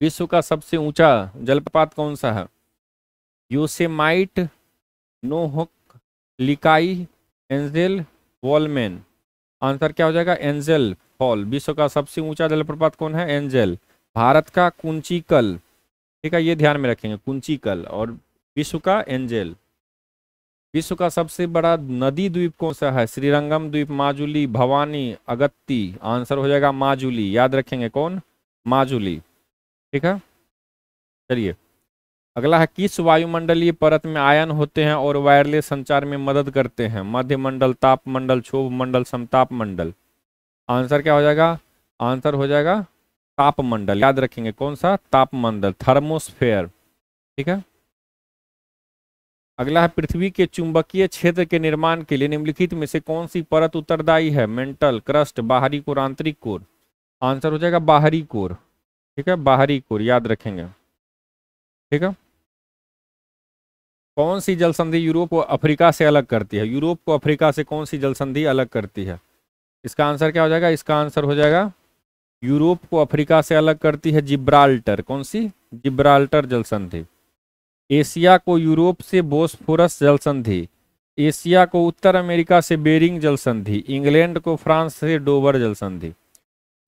विश्व का सबसे ऊंचा जलप्रपात कौन सा है? योसेमाइट, नोहक, लिकाई, एंजेल, वॉलमैन। आंसर क्या हो जाएगा? Angel fall. विश्व का सबसे ऊंचा जलप्रपात कौन है? एंजेल। भारत का कुंचिकल। ठीक है, ये ध्यान में रखेंगे, कुंचिकल। और विश्व का एंजेल। विश्व का सबसे बड़ा नदी द्वीप कौन सा है? श्रीरंगम द्वीप, माजुली, भवानी, अगत्ती। आंसर हो जाएगा माजुली। याद रखेंगे कौन? माजुली। ठीक है, चलिए अगला है किस वायुमंडलीय परत में आयन होते हैं और वायरलेस संचार में मदद करते हैं? मध्य मंडल, ताप मंडल, क्षोभ मंडल, समताप मंडल। आंसर क्या हो जाएगा? आंसर हो जाएगा ताप मंडल। याद रखेंगे कौन सा? ताप मंडल, थर्मोस्फेयर। ठीक है, अगला है पृथ्वी के चुंबकीय क्षेत्र के निर्माण के लिए निम्नलिखित में से कौन सी परत उत्तरदायी है? मेंटल, क्रस्ट, बाहरी कोर, आंतरिक कोर। आंसर हो जाएगा बाहरी कोर। ठीक है, बाहरी कोर। याद रखेंगे। ठीक है, कौन सी जल संधि यूरोप को अफ्रीका से अलग करती है? यूरोप को अफ्रीका से कौन सी जल संधि अलग करती है? इसका आंसर क्या हो जाएगा? इसका आंसर हो जाएगा यूरोप को अफ्रीका से अलग करती है जिब्राल्टर। कौन सी? जिब्राल्टर जल संधि। एशिया को यूरोप से बोस्फोरस जल संधि। एशिया को उत्तर अमेरिका से बेरिंग जल संधि। इंग्लैंड को फ्रांस से डोवर जल संधि।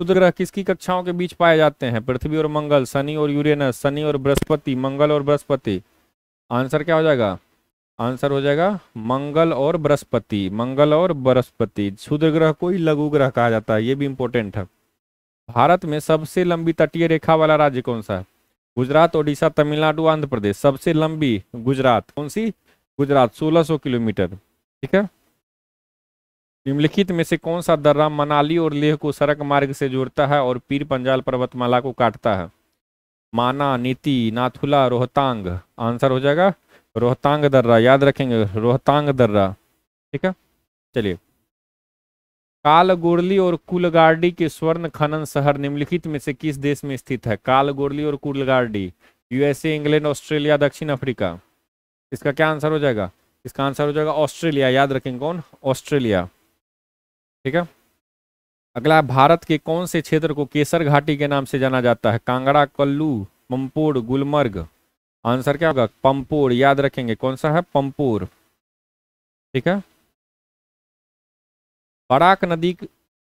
क्षुद्र ग्रह किसकी कक्षाओं के बीच पाए जाते हैं? पृथ्वी और मंगल, शनि और यूरेनस, शनि और बृहस्पति, मंगल और बृहस्पति। आंसर क्या हो जाएगा? आंसर हो जाएगा मंगल और बृहस्पति। मंगल और बृहस्पति। क्षुद्र ग्रह को ही लघु ग्रह कहा जाता है, ये भी इंपॉर्टेंट है। भारत में सबसे लंबी तटीय रेखा वाला राज्य कौन सा है? गुजरात, ओडिशा, तमिलनाडु, आंध्र प्रदेश। सबसे लंबी गुजरात। कौन सी? गुजरात, 1600 किलोमीटर। ठीक है, निम्नलिखित में से कौन सा दर्रा मनाली और लेह को सड़क मार्ग से जोड़ता है और पीर पंजाल पर्वतमाला को काटता है? माना, नीति, नाथुला, रोहतांग। आंसर हो जाएगा रोहतांग दर्रा। याद रखेंगे रोहतांग दर्रा। ठीक है, चलिए कालगोरली और कुलगार्डी के स्वर्ण खनन शहर निम्नलिखित में से किस देश में स्थित है? कालगोरली और कुलगार्डी, यूएसए, इंग्लैंड, ऑस्ट्रेलिया, दक्षिण अफ्रीका। इसका क्या आंसर हो जाएगा? इसका आंसर हो जाएगा ऑस्ट्रेलिया। याद रखेंगे कौन? ऑस्ट्रेलिया। ठीक है, अगला भारत के कौन से क्षेत्र को केसर घाटी के नाम से जाना जाता है? कांगड़ा, कुल्लू, पंपोर, गुलमर्ग। आंसर क्या होगा? पंपोर। याद रखेंगे कौन सा है? पंपोर। ठीक है, बराक नदी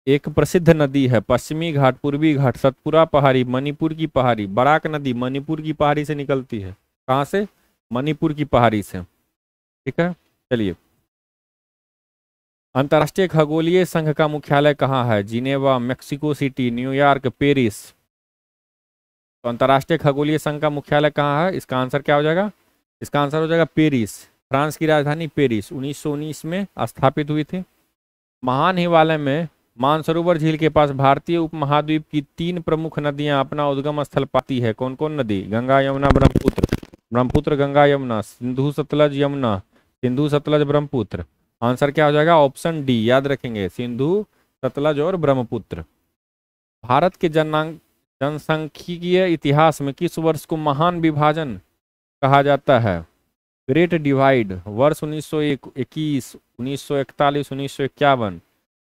एक प्रसिद्ध नदी है, पश्चिमी घाट, पूर्वी घाट, सतपुरा पहाड़ी, मणिपुर की पहाड़ी। बराक नदी मणिपुर की पहाड़ी से निकलती है। कहाँ से? मणिपुर की पहाड़ी से। ठीक है, चलिए। अंतर्राष्ट्रीय खगोलीय संघ का मुख्यालय कहाँ है? Geneva, Mexico city, New York, Paris. तो अंतर्राष्ट्रीय खगोलीय संघ का मुख्यालय कहाँ है? इसका आंसर क्या हो जाएगा? इसका आंसर हो जाएगा पेरिस। फ्रांस की राजधानी पेरिस 1919 में स्थापित हुई थी। महान हिमालय में मानसरोवर झील के पास भारतीय उपमहाद्वीप की 3 प्रमुख नदियां अपना उद्गम स्थल पाती है। कौन कौन नदी? गंगा, यमुना, ब्रह्मपुत्र। ब्रह्मपुत्र, गंगा, यमुना। सिंधु, सतलज, यमुना। सिंधु, सतलज, ब्रह्मपुत्र। आंसर क्या हो जाएगा? ऑप्शन डी, याद रखेंगे, सिंधु, सतलज और ब्रह्मपुत्र। भारत के जनसांख्यिकीय इतिहास में किस वर्ष को महान विभाजन कहा जाता है? Great divide. वर्ष 1921, 1941, 1951।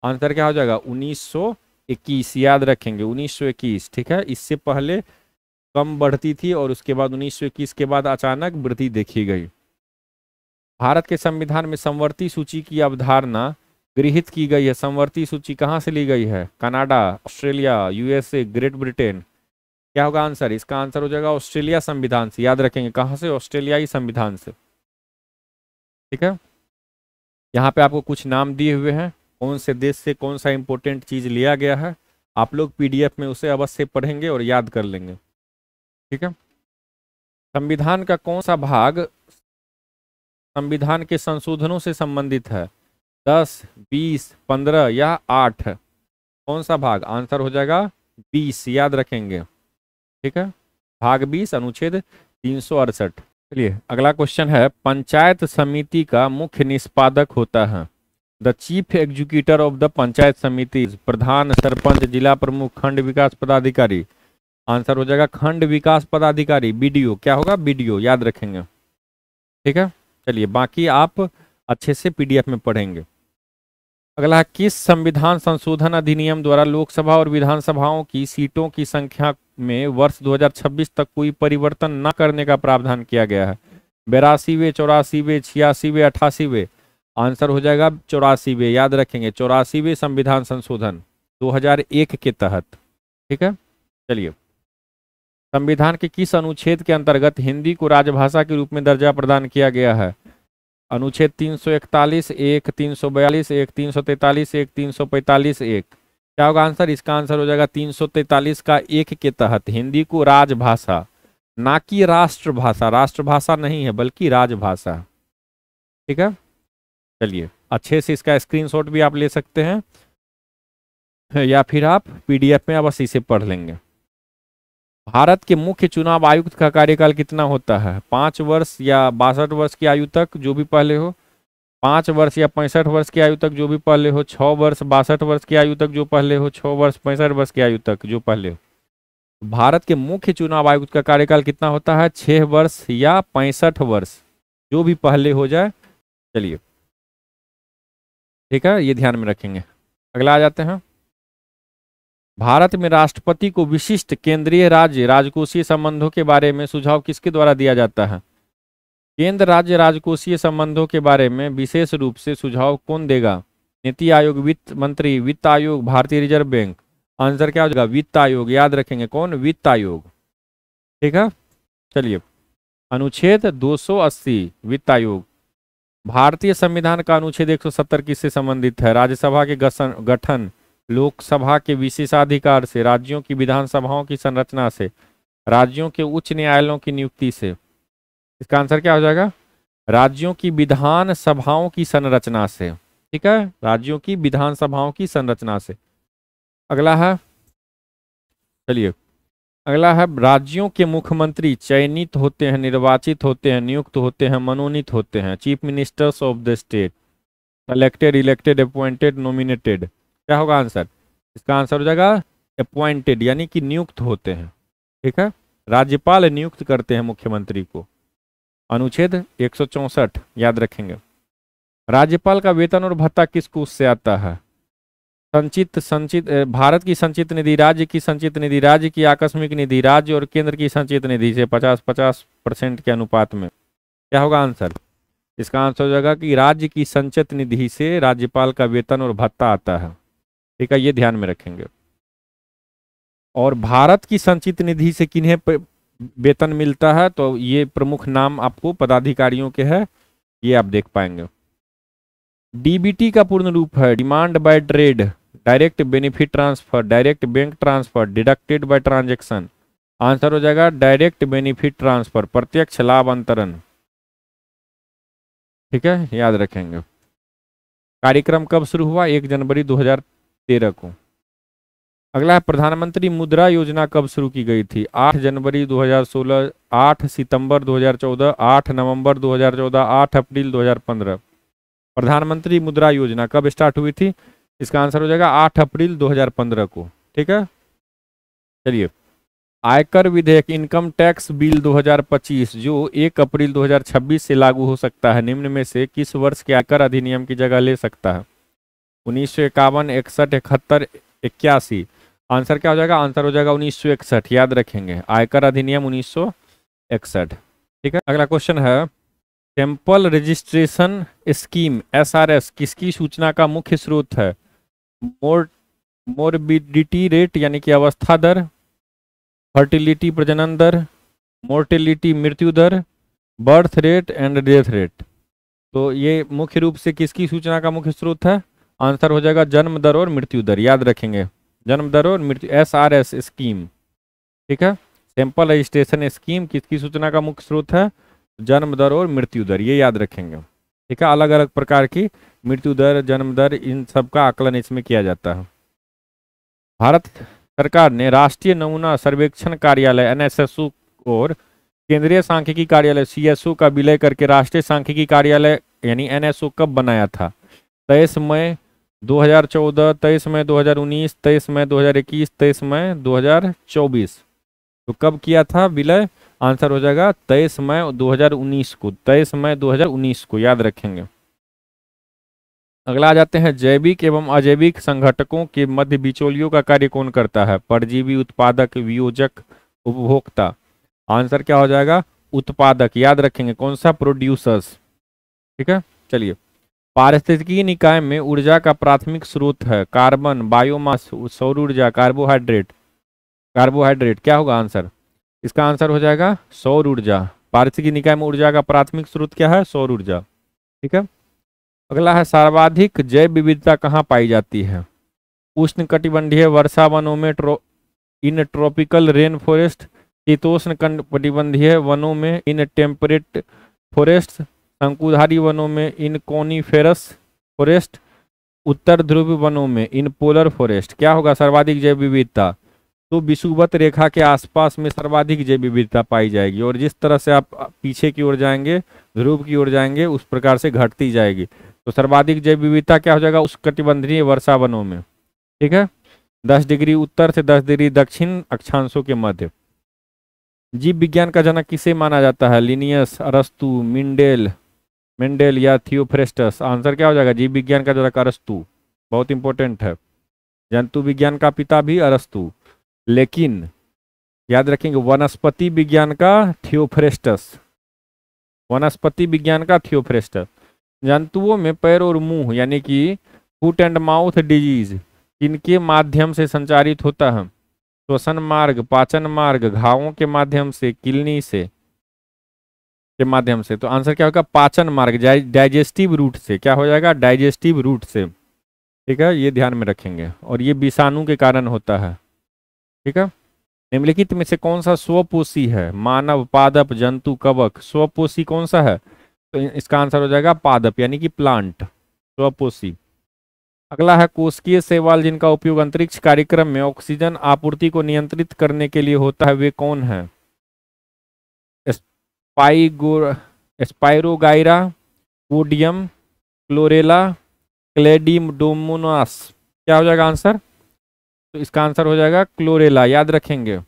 आंसर क्या हो जाएगा? 1921, याद रखेंगे, 1921। ठीक है, इससे पहले कम बढ़ती थी और उसके बाद 1921 के बाद अचानक वृद्धि देखी गई। भारत के संविधान में समवर्ती सूची की अवधारणा गृहीत की गई है। समवर्ती सूची कहाँ से ली गई है? Canada, Australia, USA, great Britain. क्या होगा आंसर? इसका आंसर हो जाएगा ऑस्ट्रेलिया संविधान से। याद रखेंगे, कहाँ से? ऑस्ट्रेलियाई संविधान से। ठीक है, यहाँ पे आपको कुछ नाम दिए हुए हैं, कौन से देश से कौन सा इंपॉर्टेंट चीज लिया गया है। आप लोग पीडीएफ में उसे अवश्य पढ़ेंगे और याद कर लेंगे। ठीक है, संविधान का कौन सा भाग संविधान के संशोधनों से संबंधित है? 10, 20, 15 या 8? कौन सा भाग? आंसर हो जाएगा 20, याद रखेंगे। ठीक है, भाग 20, अनुच्छेद 368। चलिए, अगला क्वेश्चन है, पंचायत समिति का मुख्य निष्पादक होता है। The chief executive of the panchayat समिति, प्रधान, सरपंच, जिला प्रमुख, खंड विकास पदाधिकारी। आंसर हो जाएगा खंड विकास पदाधिकारी, बीडीओ। क्या होगा? बीडीओ, याद रखेंगे। ठीक है, चलिए, बाकी आप अच्छे से पीडीएफ में पढ़ेंगे। अगला है, किस संविधान संशोधन अधिनियम द्वारा लोकसभा और विधानसभाओं की सीटों की संख्या में वर्ष 2026 तक कोई परिवर्तन न करने का प्रावधान किया गया है? 82वें, 84वें, 86वें, 88वें? आंसर हो जाएगा 84वें, याद रखेंगे, 84वें संविधान संशोधन 2001 के तहत। ठीक है, चलिए, संविधान के किस अनुच्छेद के अंतर्गत हिंदी को राजभाषा के रूप में दर्जा प्रदान किया गया है? अनुच्छेद 341, 1, 342, 1, 343, 1, 345, 1। क्या होगा आंसर? इसका आंसर हो जाएगा 343 का 1 के तहत हिंदी को राजभाषा, ना कि राष्ट्रभाषा, राष्ट्रभाषा नहीं है बल्कि राजभाषा। ठीक है, चलिए, अच्छे से इसका स्क्रीनशॉट भी आप ले सकते हैं या फिर आप पीडीएफ में अवश्य इसे पढ़ लेंगे। भारत के मुख्य चुनाव आयुक्त का कार्यकाल कितना होता है? 5 वर्ष या 62 वर्ष की आयु तक, जो भी पहले हो। 5 वर्ष या 65 वर्ष की आयु तक, जो भी पहले हो। 6 वर्ष 62 वर्ष की आयु तक, जो पहले हो। 6 वर्ष 65 वर्ष की आयु तक, जो पहले हो। भारत के मुख्य चुनाव आयुक्त का कार्यकाल कितना होता है? 6 वर्ष या 65 वर्ष, जो भी पहले हो जाए। चलिए, ठीक है, ये ध्यान में रखेंगे। अगला आ जाते हैं, भारत में राष्ट्रपति को विशिष्ट केंद्रीय राज्य राजकोषीय संबंधों के बारे में सुझाव किसके द्वारा दिया जाता है? केंद्र राज्य राजकोषीय संबंधों के बारे में विशेष रूप से सुझाव कौन देगा? नीति आयोग, वित्त मंत्री, वित्त आयोग, भारतीय रिजर्व बैंक। आंसर क्या हो जाएगा? वित्त आयोग, याद रखेंगे, कौन? वित्त आयोग। ठीक है, चलिए, अनुच्छेद 280 वित्त आयोग। भारतीय संविधान का अनुच्छेद 170 किससे संबंधित है? राज्यसभा के गठन, लोकसभा के विशेषाधिकार से, राज्यों की विधानसभाओं की संरचना से, राज्यों के उच्च न्यायालयों की नियुक्ति से। इसका आंसर क्या हो जाएगा? राज्यों की विधान सभाओं की संरचना से। ठीक है, राज्यों की विधानसभाओं की संरचना से। अगला है, चलिए, अगला है, राज्यों के मुख्यमंत्री चयनित होते हैं, निर्वाचित होते हैं, नियुक्त होते हैं, मनोनीत होते हैं? Chief ministers of the state, elected, elected, appointed, nominated. क्या होगा आंसर? इसका आंसर हो जाएगा अपॉइंटेड, यानी कि नियुक्त होते हैं। ठीक है, राज्यपाल नियुक्त करते हैं मुख्यमंत्री को। अनुच्छेद 164, याद रखेंगे। राज्यपाल का वेतन और भत्ता किस कोष से आता है? संचित भारत की संचित निधि, राज्य की संचित निधि, राज्य की आकस्मिक निधि, राज्य और केंद्र की संचित निधि से 50-50% के अनुपात में। क्या होगा आंसर? इसका आंसर हो जाएगा कि राज्य की संचित निधि से राज्यपाल का वेतन और भत्ता आता है। ठीक है, ये ध्यान में रखेंगे। और भारत की संचित निधि से किन्हें वेतन मिलता है, तो ये प्रमुख नाम आपको पदाधिकारियों के हैं, ये आप देख पाएंगे। डीबीटी का पूर्ण रूप है demand by trade, direct benefit transfer, direct bank transfer, deducted bye transaction. Answer हो जाएगा डायरेक्ट बेनिफिट ट्रांसफर, प्रत्यक्ष लाभ अंतरण। ठीक है, याद रखेंगे। कार्यक्रम कब शुरू हुआ? 1 जनवरी 2013 को। अगला है प्रधानमंत्री मुद्रा योजना कब शुरू की गई थी? 8 जनवरी 2016, 8 सितंबर 2014, 8 नवंबर 2014, 8 अप्रैल 2015। प्रधानमंत्री मुद्रा योजना कब स्टार्ट हुई थी? इसका आंसर हो जाएगा 8 अप्रैल 2015 को। ठीक है, चलिए। आयकर विधेयक इनकम टैक्स बिल 2025 जो 1 अप्रैल 2026 से लागू हो सकता है, निम्न में से किस वर्ष के आयकर अधिनियम की जगह ले सकता है? 1951, 61, 71, 81। आंसर क्या हो जाएगा? आंसर हो जाएगा 1961। याद रखेंगे, आयकर अधिनियम 1961। ठीक है, अगला क्वेश्चन है टेम्पल रजिस्ट्रेशन स्कीम SRS किसकी सूचना का मुख्य स्रोत है? मोरबिडिटी रेट यानी कि अवस्था दर, फर्टिलिटी प्रजनन दर, मोर्टेलिटी मृत्यु दर, birth rate and death rate. तो ये मुख्य रूप से किसकी सूचना का मुख्य स्रोत है? आंसर हो जाएगा जन्म दर और मृत्यु दर। याद रखेंगे, जन्म दर और मृत्यु, SRS स्कीम। ठीक है, सैंपल रजिस्ट्रेशन स्कीम किसकी सूचना का मुख्य स्रोत है? जन्म दर और मृत्यु दर, ये याद रखेंगे। ठीक है, अलग अलग प्रकार की मृत्यु दर, जन्म दर, इन सब का आकलन इसमें किया जाता है। भारत सरकार ने राष्ट्रीय नमूना सर्वेक्षण कार्यालय NSSO और केंद्रीय सांख्यिकी कार्यालय CSO का विलय करके राष्ट्रीय सांख्यिकी कार्यालय यानी NSO कब बनाया था? 23 मई 2014, 23 मई 2019, 23 मई 2021, 23 मई 2024। तो कब किया था विलय? आंसर हो जाएगा 23 मई 2019 को। 23 मई 2019 को, याद रखेंगे। अगला आ जाते हैं जैविक एवं अजैविक संघटकों के मध्य बिचौलियों का कार्य कौन करता है? परजीवी, उत्पादक, वियोजक, उपभोक्ता। आंसर क्या हो जाएगा? उत्पादक। याद रखेंगे, कौन सा? प्रोड्यूसर्स। ठीक है, चलिए। पारिस्थितिकी निकाय में ऊर्जा का प्राथमिक स्रोत है कार्बन, बायोमास, सौर ऊर्जा, कार्बोहाइड्रेट। कार्बोहाइड्रेट क्या होगा आंसर? इसका आंसर हो जाएगा सौर ऊर्जा। पारिस्थितिकी निकाय में ऊर्जा का प्राथमिक स्रोत क्या है? सौर ऊर्जा। ठीक है, अगला है सर्वाधिक जैव विविधता कहाँ पाई जाती है? उष्ण कटिबंधीय वर्षा वनों में, इन ट्रॉपिकल रेन फॉरेस्ट, शीतोष्ण कटिबंधीय वनों में, इन टेम्परेट फॉरेस्ट, शंकुधारी वनों में, इन कोनिफेरस फॉरेस्ट, उत्तर ध्रुव वनों में, इन पोलर फॉरेस्ट। क्या होगा सर्वाधिक जैव विविधता? तो विषुवत रेखा के आसपास में सर्वाधिक जैव विविधता पाई जाएगी, और जिस तरह से आप पीछे की ओर जाएंगे, ध्रुव की ओर जाएंगे, उस प्रकार से घटती जाएगी। तो सर्वाधिक जैव विविधता क्या हो जाएगा? उस कटिबंधीय वर्षा वनों में। ठीक है, 10 डिग्री उत्तर से 10 डिग्री दक्षिण अक्षांशों के मध्य। जीव विज्ञान का जनक किसे माना जाता है? लिनियस, अरस्तु, मेंडेल या थियोफ्रेस्टस। आंसर क्या हो जाएगा? जीव विज्ञान का जनक अरस्तु, बहुत इंपॉर्टेंट है। जंतु विज्ञान का पिता भी अरस्तु, लेकिन याद रखेंगे वनस्पति विज्ञान का थियोफ्रेस्टस। वनस्पति विज्ञान का थियोफ्रेस्टस। जंतुओं में पैर और मुंह यानी कि फुट एंड माउथ डिजीज इनके माध्यम से संचारित होता है? श्वसन मार्ग, पाचन मार्ग, घावों के माध्यम से, किलनी से के माध्यम से। तो आंसर क्या होगा? पाचन मार्ग, डाइजेस्टिव रूट से। क्या हो जाएगा? डाइजेस्टिव रूट से। ठीक है, ये ध्यान में रखेंगे, और ये विषाणु के कारण होता है। ठीक है, निम्नलिखित में से कौन सा स्वपोषी है? मानव, पादप, जंतु, कवक। स्वपोषी कौन सा है? तो इसका आंसर हो जाएगा पादप यानी कि प्लांट, स्वपोषी। अगला है कोशिकीय शैवाल जिनका उपयोग अंतरिक्ष कार्यक्रम में ऑक्सीजन आपूर्ति को नियंत्रित करने के लिए होता है, वे कौन है? Spirogyra, podium, chlorella, chlamydomonas. क्या हो जाएगा आंसर? तो इसका आंसर हो जाएगा क्लोरेला। याद रखेंगे,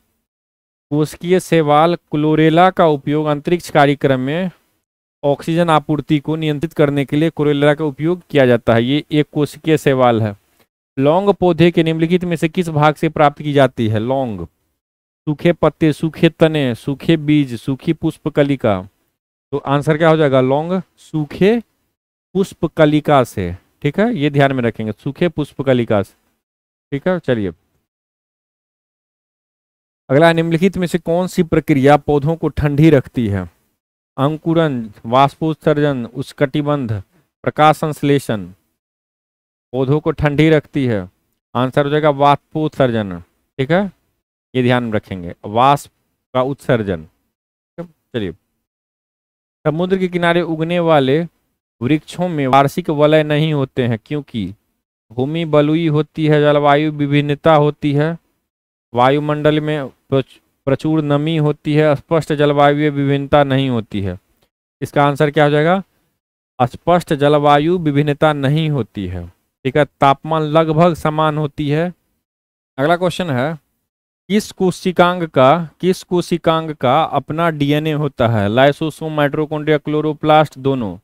कोशिकीय शैवाल क्लोरेला का उपयोग अंतरिक्ष कार्यक्रम में ऑक्सीजन आपूर्ति को नियंत्रित करने के लिए क्लोरेला का उपयोग किया जाता है। ये एक कोशिकीय शैवाल है। लौंग पौधे के निम्नलिखित में से किस भाग से प्राप्त की जाती है? लौंग, सूखे पत्ते, सूखे तने, सूखे बीज, सूखी पुष्पकलिका। तो आंसर क्या हो जाएगा? लौंग सूखे पुष्पकलिका से। ठीक है, ये ध्यान में रखेंगे, सूखे पुष्पकलिका से। ठीक है, चलिए अगला, निम्नलिखित में से कौन सी प्रक्रिया पौधों को ठंडी रखती है? अंकुरन, वाष्पोत्सर्जन, उष्णकटिबंध, प्रकाश संश्लेषण। पौधों को ठंडी रखती है, आंसर हो जाएगा वाष्पोत्सर्जन। ठीक है, ये ध्यान में रखेंगे, वाष्प का उत्सर्जन। चलिए, समुद्र के किनारे उगने वाले वृक्षों में वार्षिक वलय नहीं होते हैं क्योंकि भूमि बलुई होती है, जलवायु विभिन्नता होती है, वायुमंडल में प्रचुर नमी होती है, स्पष्ट जलवायु विभिन्नता नहीं होती है। इसका आंसर क्या हो जाएगा? स्पष्ट जलवायु विभिन्नता नहीं होती है। ठीक है, तापमान लगभग समान होती है। अगला क्वेश्चन है, किस कोशिकांग का अपना डीएनए होता है? लाइसोसोम, माइटोकॉन्ड्रिया, क्लोरोप्लास्ट, दोनों।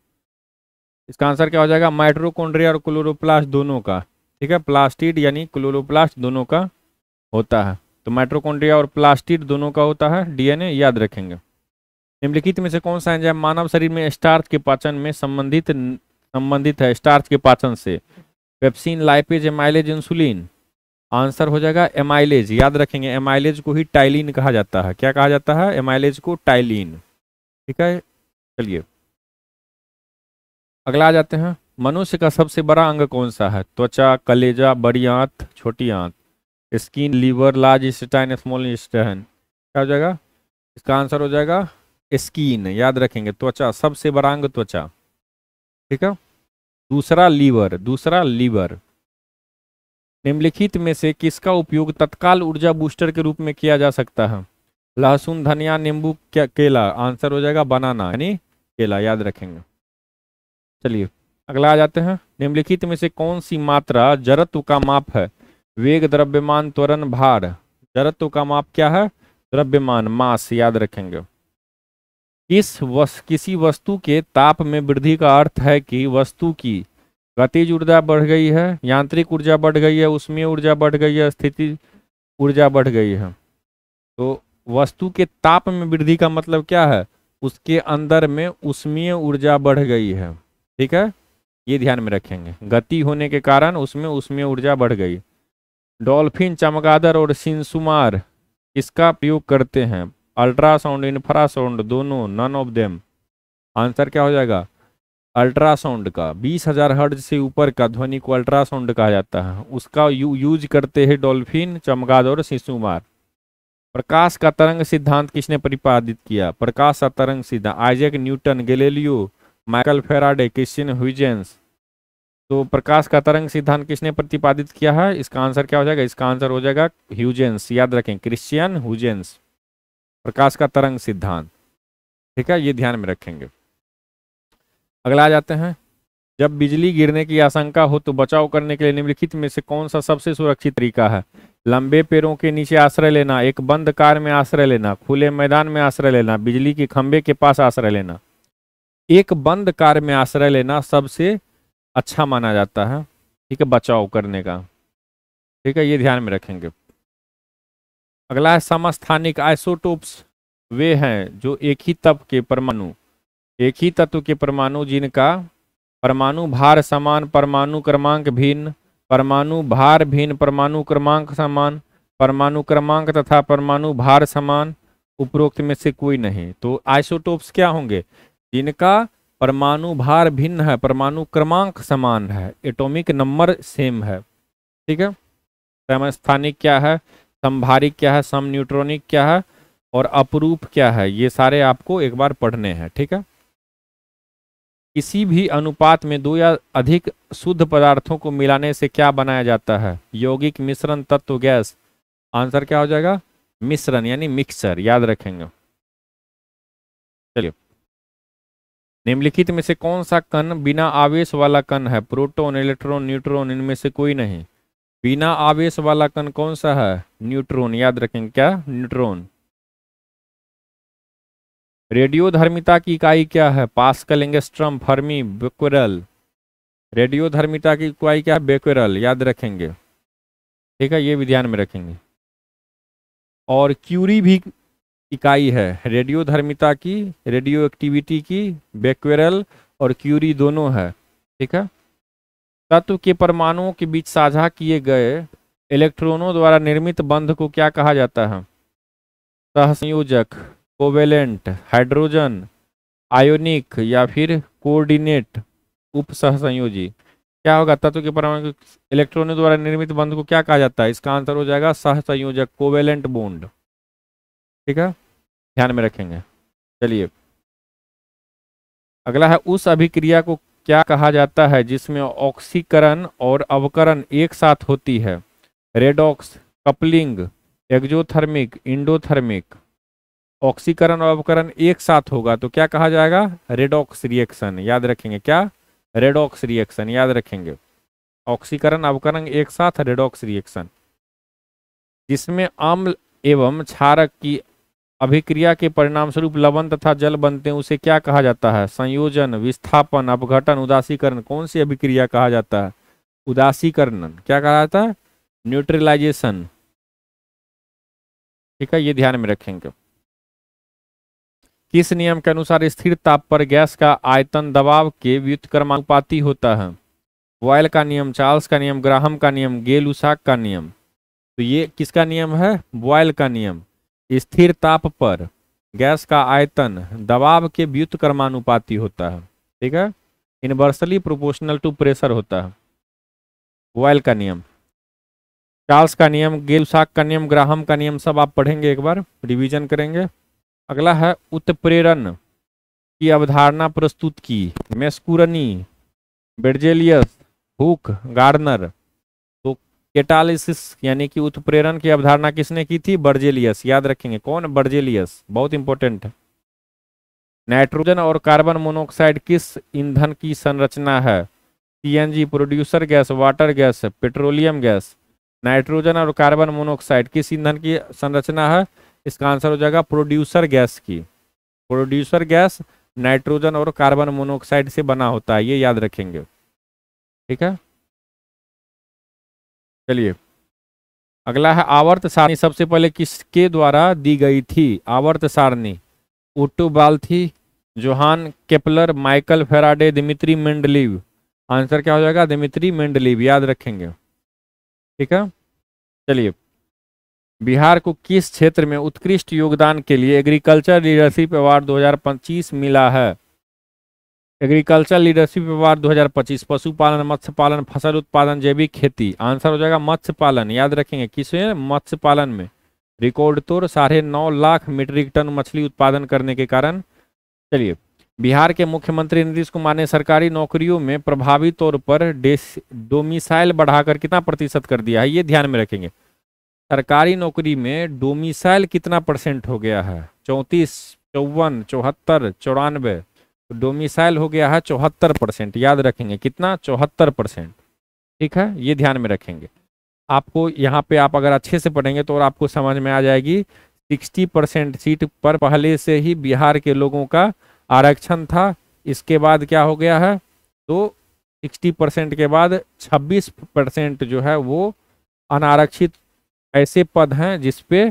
इसका आंसर क्या हो जाएगा? माइटोकॉन्ड्रिया और क्लोरोप्लास्ट दोनों का। ठीक है, प्लास्टिड यानी क्लोरोप्लास्ट दोनों का होता है। तो माइटोकॉन्ड्रिया और प्लास्टिड दोनों का होता है डीएनए, याद रखेंगे। निम्नलिखित में से कौन सा एंजाइम मानव शरीर में स्टार्च के पाचन में संबंधित है? स्टार्च के पाचन से pepsin, lipase, amylase, insulin. Answer हो जाएगा एमाइलेज, याद रखेंगे। एमाइलेज को ही टाइलिन कहा जाता है। क्या कहा जाता है? एमाइलेज को टाइलिन। ठीक है, चलिए अगला आ जाते हैं। मनुष्य का सबसे बड़ा अंग कौन सा है? त्वचा, कलेजा, बड़ी आंत, छोटी आंत। Skin, liver, large intestine, small intestine. क्या हो जाएगा? इसका आंसर हो जाएगा स्किन, याद रखेंगे। त्वचा, सबसे बड़ा अंग त्वचा। ठीक है, दूसरा लीवर। निम्नलिखित में से किसका उपयोग तत्काल ऊर्जा बूस्टर के रूप में किया जा सकता है? लहसुन, धनिया, नींबू, क्या केला। आंसर हो जाएगा बनाना यानी केला, याद रखेंगे। चलिए अगला आ जाते हैं। निम्नलिखित में से कौन सी मात्रा जड़त्व का माप है? वेग, द्रव्यमान, त्वरण, भार। जड़त्व का माप क्या है? द्रव्यमान, मास, याद रखेंगे। किसी वस्तु के ताप में वृद्धि का अर्थ है कि वस्तु की गतिज ऊर्जा बढ़ गई है, यांत्रिक ऊर्जा बढ़ गई है, ऊष्मीय ऊर्जा बढ़ गई है, स्थिति ऊर्जा बढ़ गई है। तो वस्तु के ताप में वृद्धि का मतलब क्या है? उसके अंदर में ऊष्मीय ऊर्जा बढ़ गई है। ठीक है, ये ध्यान में रखेंगे। गति होने के कारण उसमें ऊष्मीय ऊर्जा बढ़ गई। डॉल्फिन, चमगादड़ और सिंसुमार इसका प्रयोग करते हैं? अल्ट्रासाउंड, इंफ्रासाउंड, दोनों, नन ऑफ देम। आंसर क्या हो जाएगा? अल्ट्रासाउंड का। 20,000 हर्ट्ज से ऊपर का ध्वनि को अल्ट्रासाउंड कहा जाता है। उसका यूज करते हैं डॉल्फिन, चमगादड़ और सिंसुमार। प्रकाश का तरंग सिद्धांत किसने प्रतिपादित किया? प्रकाश का तरंग सिद्धांत Isaac Newton, Galileo, Michael Faraday, Christian Huygens. तो प्रकाश का तरंग सिद्धांत किसने प्रतिपादित किया है? इसका आंसर क्या हो जाएगा? इसका आंसर हो जाएगा ह्यूजेंस, याद रखें, क्रिश्चियन ह्यूजेंस। प्रकाश का तरंग सिद्धांत। ठीक है, ये ध्यान में रखेंगे। अगला आ जाते हैं। जब बिजली गिरने की आशंका हो तो बचाव करने के लिए निम्नलिखित में से कौन सा सबसे सुरक्षित तरीका है? लंबे पेड़ों के नीचे आश्रय लेना, एक बंद कार में आश्रय लेना, खुले मैदान में आश्रय लेना, बिजली के खंभे के पास आश्रय लेना। एक बंद कार में आश्रय लेना सबसे अच्छा माना जाता है। ठीक है, बचाव करने का। ठीक है, ये ध्यान में रखेंगे। अगला है समस्थानिक। आइसोटोप्स वे हैं जो एक ही तत्व के परमाणु जिनका परमाणु भार समान, परमाणु क्रमांक भिन्न, परमाणु भार भिन्न, परमाणु क्रमांक समान, परमाणु क्रमांक तथा परमाणु भार समान, उपरोक्त में से कोई नहीं। तो आइसोटोप्स क्या होंगे? जिनका परमाणु भार भिन्न है, परमाणु क्रमांक समान है, एटॉमिक नंबर सेम है। ठीक है, समस्थानिक क्या है, समभारिक क्या है, सम न्यूट्रॉनिक क्या है और अपरूप क्या है, ये सारे आपको एक बार पढ़ने हैं। ठीक है, किसी भी अनुपात में दो या अधिक शुद्ध पदार्थों को मिलाने से क्या बनाया जाता है? यौगिक, मिश्रण, तत्व, गैस। आंसर क्या हो जाएगा? मिश्रण यानी मिक्सचर, याद रखेंगे। चलिए, निम्नलिखित में से कौन सा कण बिना आवेश वाला कण है? प्रोटॉन, इलेक्ट्रॉन, न्यूट्रॉन, इनमें से कोई नहीं। बिना आवेश वाला कण कौन सा है? न्यूट्रॉन, याद रखेंगे। क्या? न्यूट्रॉन। रेडियोधर्मिता की इकाई क्या है? Pascal, angstrom, fermi, becquerel. रेडियोधर्मिता की इकाई क्या है? बेक्वेरल, याद रखेंगे। ठीक है, ये भी ध्यान में रखेंगे। और क्यूरी भी इकाई है रेडियोधर्मिता की, रेडियो एक्टिविटी की। बेक्वेरल और क्यूरी दोनों है। ठीक है, तत्व के परमाणुओं के बीच साझा किए गए इलेक्ट्रॉनों द्वारा निर्मित बंध को क्या कहा जाता है? सहसंयोजक, कोवेलेंट, हाइड्रोजन आयोनिक या फिर कोऑर्डिनेट, उप सहसंयोजी। क्या होगा? तत्व के परमाणु इलेक्ट्रॉनों द्वारा निर्मित बंध को क्या कहा जाता है? इसका आंसर हो जाएगा सहसंयोजक, कोवेलेंट बॉन्ड। ठीक है, ध्यान में रखेंगे। चलिए अगला है, उस अभिक्रिया को क्या कहा जाता है जिसमें ऑक्सीकरण और अवकरण एक साथ होती है? Redox, coupling, exothermic, endothermic. ऑक्सीकरण और अवकरण एक साथ होगा तो क्या कहा जाएगा? Redox reaction. याद रखेंगे क्या? रेडॉक्स रिएक्शन याद रखेंगे। ऑक्सीकरण अवकरण एक साथ, रेडॉक्स रिएक्शन। जिसमें अम्ल एवं क्षारक की अभिक्रिया के परिणाम स्वरूप लवण तथा जल बनते हैं उसे क्या कहा जाता है? संयोजन, विस्थापन, अपघटन, उदासीकरण। कौन सी अभिक्रिया कहा जाता है? उदासीकरण। क्या कहा जाता है? न्यूट्रलाइजेशन। ठीक है, ये ध्यान में रखेंगे। किस नियम के अनुसार स्थिर ताप पर गैस का आयतन दबाव के व्युत्क्रमानुपाती होता है? बॉयल का नियम, चार्ल्स का नियम, ग्राहम का नियम, गेलुसाक का नियम। तो ये किसका नियम है? बॉयल का नियम। स्थिर ताप पर गैस का आयतन दबाव के व्युत्क्रमानुपाती होता है। ठीक है, इनवर्सली प्रोपोर्शनल टू प्रेशर होता है। बॉयल का नियम, चार्ल्स का नियम, गेलुसाक का नियम, ग्राहम का नियम सब आप पढ़ेंगे, एक बार रिवीजन करेंगे। अगला है, उत्प्रेरण की अवधारणा प्रस्तुत की? मेस्कुरनी, बेर्जेलियस, हुक, गार्नर। तो कैटालिसिस यानी कि उत्प्रेरण की अवधारणा किसने की थी? बर्जेलियस। याद रखेंगे कौन? बर्जेलियस, बहुत इंपॉर्टेंट है। नाइट्रोजन और कार्बन मोनोऑक्साइड किस ईंधन की संरचना है? CNG, producer gas, water gas, petroleum gas. Nitrogen और कार्बन मोनोऑक्साइड किस ईंधन की संरचना है? इसका आंसर हो जाएगा प्रोड्यूसर गैस की। प्रोड्यूसर गैस नाइट्रोजन और कार्बन मोनोऑक्साइड से बना होता है, ये याद रखेंगे। ठीक है, चलिए अगला है, आवर्त सारणी सबसे पहले किसके द्वारा दी गई थी? आवर्त सारणी ओटो बाल्थी, Johann Kepler, Michael Faraday, Dmitri Mendeleev. Answer क्या हो जाएगा? Dmitri Mendeleev. याद रखेंगे। ठीक है, चलिए बिहार को किस क्षेत्र में उत्कृष्ट योगदान के लिए एग्रीकल्चर लीडरशिप अवार्ड 2025 मिला है? Agriculture leadership award 2025। पशुपालन, मत्स्य पालन, फसल उत्पादन, जैविक खेती। आंसर हो जाएगा मत्स्य पालन। याद रखेंगे किसमें? मत्स्य पालन में। रिकॉर्ड तोड़ 9.5 लाख मीट्रिक टन मछली उत्पादन करने के कारण। चलिए, बिहार के मुख्यमंत्री नीतीश कुमार ने सरकारी नौकरियों में प्रभावी तौर पर डोमिसाइल बढ़ाकर कितना प्रतिशत कर दिया है? ये ध्यान में रखेंगे। सरकारी नौकरी में डोमिसाइल कितना परसेंट हो गया है? 34, 54, 74, 94। डोमिसाइल हो गया है 74%। याद रखेंगे कितना? 74%। ठीक है, ये ध्यान में रखेंगे। आपको यहाँ पे आप अगर अच्छे से पढ़ेंगे तो और आपको समझ में आ जाएगी। 60% सीट पर पहले से ही बिहार के लोगों का आरक्षण था। इसके बाद क्या हो गया है? तो 60% के बाद 26% जो है वो अनारक्षित ऐसे पद हैं जिसपे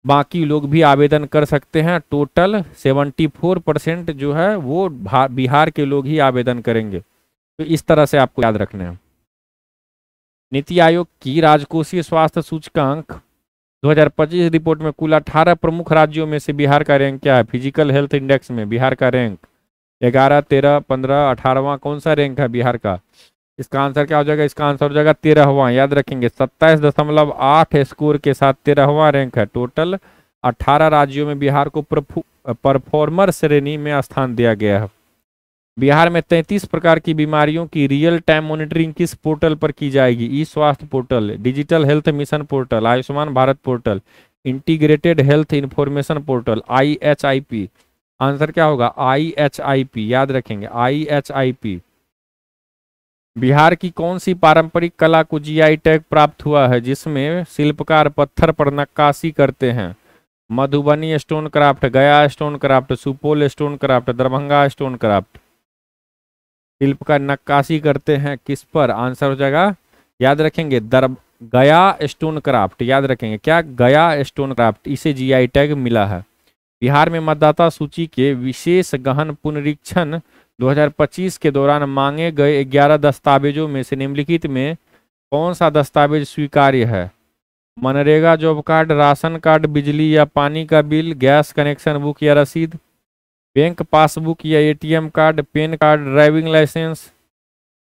बाकी लोग भी आवेदन कर सकते हैं। टोटल 74% जो है वो बिहार के लोग ही आवेदन करेंगे। तो इस तरह से आपको याद रखना है। नीति आयोग की राजकोषीय स्वास्थ्य सूचकांक 2025 रिपोर्ट में कुल 18 प्रमुख राज्यों में से बिहार का रैंक क्या है? फिजिकल हेल्थ इंडेक्स में बिहार का रैंक 11, 13, 15, 18वां कौन सा रैंक है बिहार का? इसका आंसर क्या हो जाएगा? इसका आंसर हो जाएगा 13वां। याद रखेंगे 27.8 स्कोर के साथ 13वां रैंक है। टोटल 18 राज्यों में बिहार को परफॉर्मर श्रेणी में स्थान दिया गया है। बिहार में 33 प्रकार की बीमारियों की रियल टाइम मॉनिटरिंग किस पोर्टल पर की जाएगी? ई स्वास्थ्य portal, digital health mission portal, Ayushman Bharat portal, integrated health information portal, IHIP। Answer क्या होगा? IHIP। याद रखेंगे IHIP। बिहार की कौन सी पारंपरिक कला को GI टैग प्राप्त हुआ है जिसमें शिल्पकार पत्थर पर नक्काशी करते हैं? मधुबनी स्टोन क्राफ्ट, गया stone craft, Supaul stone craft, Darbhanga stone craft. शिल्पकार नक्काशी करते हैं किस पर? आंसर हो जाएगा, याद रखेंगे, गया स्टोन क्राफ्ट। याद रखेंगे क्या? गया स्टोन क्राफ्ट, इसे GI टैग मिला है। बिहार में मतदाता सूची के विशेष गहन पुनरीक्षण 2025 के दौरान मांगे गए 11 दस्तावेजों में से निम्नलिखित में कौन सा दस्तावेज स्वीकार्य है? MNREGA job card, ration card, बिजली या पानी का बिल, गैस कनेक्शन बुक या रसीद, बैंक पासबुक या ATM card, PAN card, driving licence,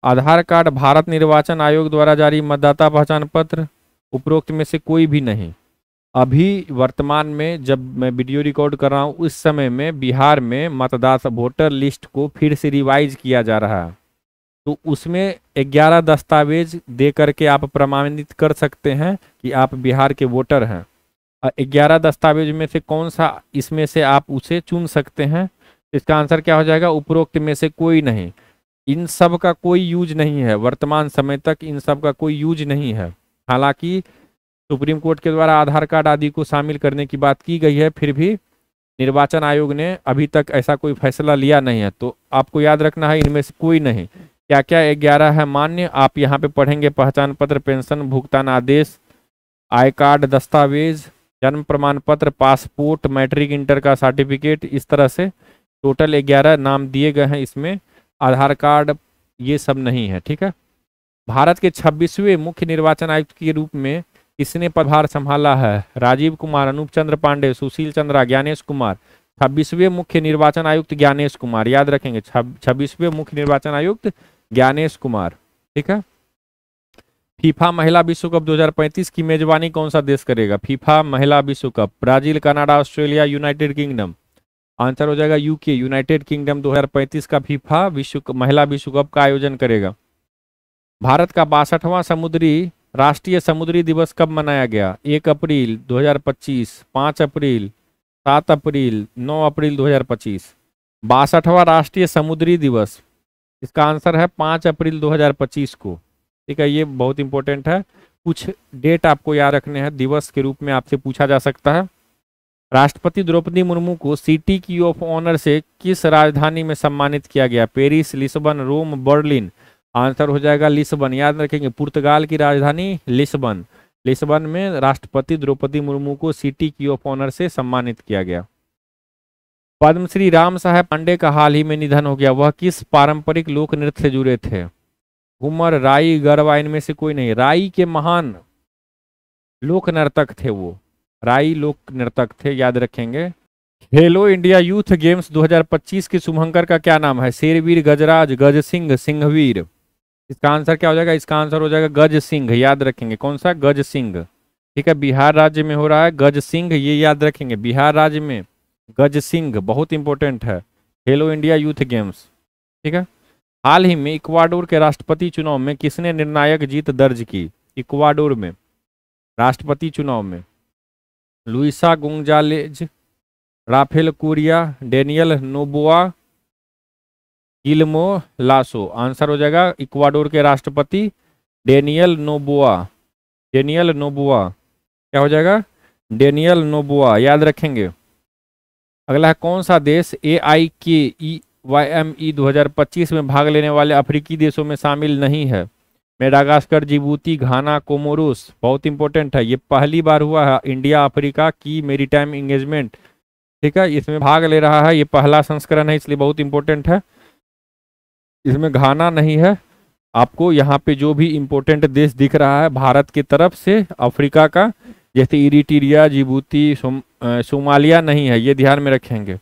Aadhaar card, Bharat निर्वाचन आयोग द्वारा जारी मतदाता पहचान पत्र, उपरोक्त में से कोई भी नहीं। अभी वर्तमान में जब मैं वीडियो रिकॉर्ड कर रहा हूँ उस समय में बिहार में मतदाता वोटर लिस्ट को फिर से रिवाइज किया जा रहा है, तो उसमें 11 दस्तावेज दे करके आप प्रमाणित कर सकते हैं कि आप बिहार के वोटर हैं। 11 दस्तावेज में से कौन सा इसमें से आप उसे चुन सकते हैं? इसका आंसर क्या हो जाएगा? उपरोक्त में से कोई नहीं। इन सब का कोई यूज नहीं है, वर्तमान समय तक इन सब का कोई यूज नहीं है। हालांकि सुप्रीम कोर्ट के द्वारा आधार कार्ड आदि को शामिल करने की बात की गई है, फिर भी निर्वाचन आयोग ने अभी तक ऐसा कोई फैसला लिया नहीं है। तो आपको याद रखना है इनमें से कोई नहीं। क्या क्या 11 है मान्य, आप यहाँ पे पढ़ेंगे। पहचान पत्र, पेंशन भुगतान आदेश, आई कार्ड, दस्तावेज, जन्म प्रमाण पत्र, पासपोर्ट, मैट्रिक इंटर का सर्टिफिकेट, इस तरह से टोटल 11 नाम दिए गए हैं। इसमें आधार कार्ड ये सब नहीं है, ठीक है। भारत के 26वें मुख्य निर्वाचन आयुक्त के रूप में किसने पदभार संभाला है? राजीव कुमार, अनूप चंद्र पांडे, सुशील चंद्रा, ज्ञानेश कुमार। 26वें मुख्य निर्वाचन आयुक्त ज्ञानेश कुमार, याद रखेंगे। 26वें मुख्य निर्वाचन आयुक्त ज्ञानेश कुमार, ठीक है। फीफा महिला विश्व कप 2035 की मेजबानी कौन सा देश करेगा? फीफा महिला विश्व cup, Brazil, Canada, Australia, United kingdom. Answer हो जाएगा यूके, यूनाइटेड किंगडम 2035 का फीफा महिला विश्व कप का आयोजन करेगा। भारत का 62वां समुद्री राष्ट्रीय समुद्री दिवस कब मनाया गया? 1 अप्रैल 2025, 5 अप्रैल, 7 अप्रैल, 9 अप्रैल 2025। 62वां राष्ट्रीय समुद्री दिवस, इसका आंसर है 5 अप्रैल 2025 को, ठीक है। ये बहुत इंपॉर्टेंट है, कुछ डेट आपको याद रखने हैं, दिवस के रूप में आपसे पूछा जा सकता है। राष्ट्रपति द्रौपदी मुर्मू को सिटी की ऑफ ऑनर से किस राजधानी में सम्मानित किया गया? पेरिस, लिस्बन, रोम, बर्लिन। आंसर हो जाएगा लिस्बन, याद रखेंगे। पुर्तगाल की राजधानी लिस्बन। लिस्बन में राष्ट्रपति द्रौपदी मुर्मू को सिटी की ऑफ ऑनर से सम्मानित किया गया। पद्मश्री राम साहेब पांडे का हाल ही में निधन हो गया, वह किस पारंपरिक लोक नृत्य से जुड़े थे? घूमर, राई, गरबा, इनमें से कोई नहीं। राई के महान लोक नर्तक थे वो, राई लोक नर्तक थे, याद रखेंगे। खेलो इंडिया यूथ गेम्स 2025 के शुभंकर का क्या नाम है? शेरवीर, गजराज, गज सिंह, सिंहवीर। इसका आंसर क्या हो जाएगा? इसका आंसर हो जाएगा गज सिंह, याद रखेंगे। कौन सा? गज सिंह, ठीक है। बिहार राज्य में हो रहा है गज सिंह, ये याद रखेंगे। बिहार राज्य में गज सिंह बहुत इंपॉर्टेंट है। खेलो इंडिया यूथ गेम्स, ठीक है। हाल ही में इक्वाडोर के राष्ट्रपति चुनाव में किसने निर्णायक जीत दर्ज की? इक्वाडोर में राष्ट्रपति चुनाव में Luisa Gonzalez, Rafael Correa, Daniel Noboa, Guillermo Lasso. Answer हो जाएगा इक्वाडोर के राष्ट्रपति डेनियल नोबोआ। डेनियल नोबोआ, क्या हो जाएगा? डेनियल नोबोआ, याद रखेंगे। अगला है कौन सा देश AIKEYME 2025 में भाग लेने वाले अफ्रीकी देशों में शामिल नहीं है? मेडागास्कर, जिबूती, घाना, कोमोरोस। बहुत इंपॉर्टेंट है, ये पहली बार हुआ है इंडिया अफ्रीका की मेरीटाइम इंगेजमेंट, ठीक है। इसमें भाग ले रहा है, ये पहला संस्करण है, इसलिए बहुत इंपॉर्टेंट है। इसमें घाना नहीं है। आपको यहाँ पे जो भी इंपॉर्टेंट देश दिख रहा है भारत की तरफ से अफ्रीका का, जैसे इरिट्रिया, जिबूती, सोमालिया नहीं है, ये ध्यान में रखेंगे,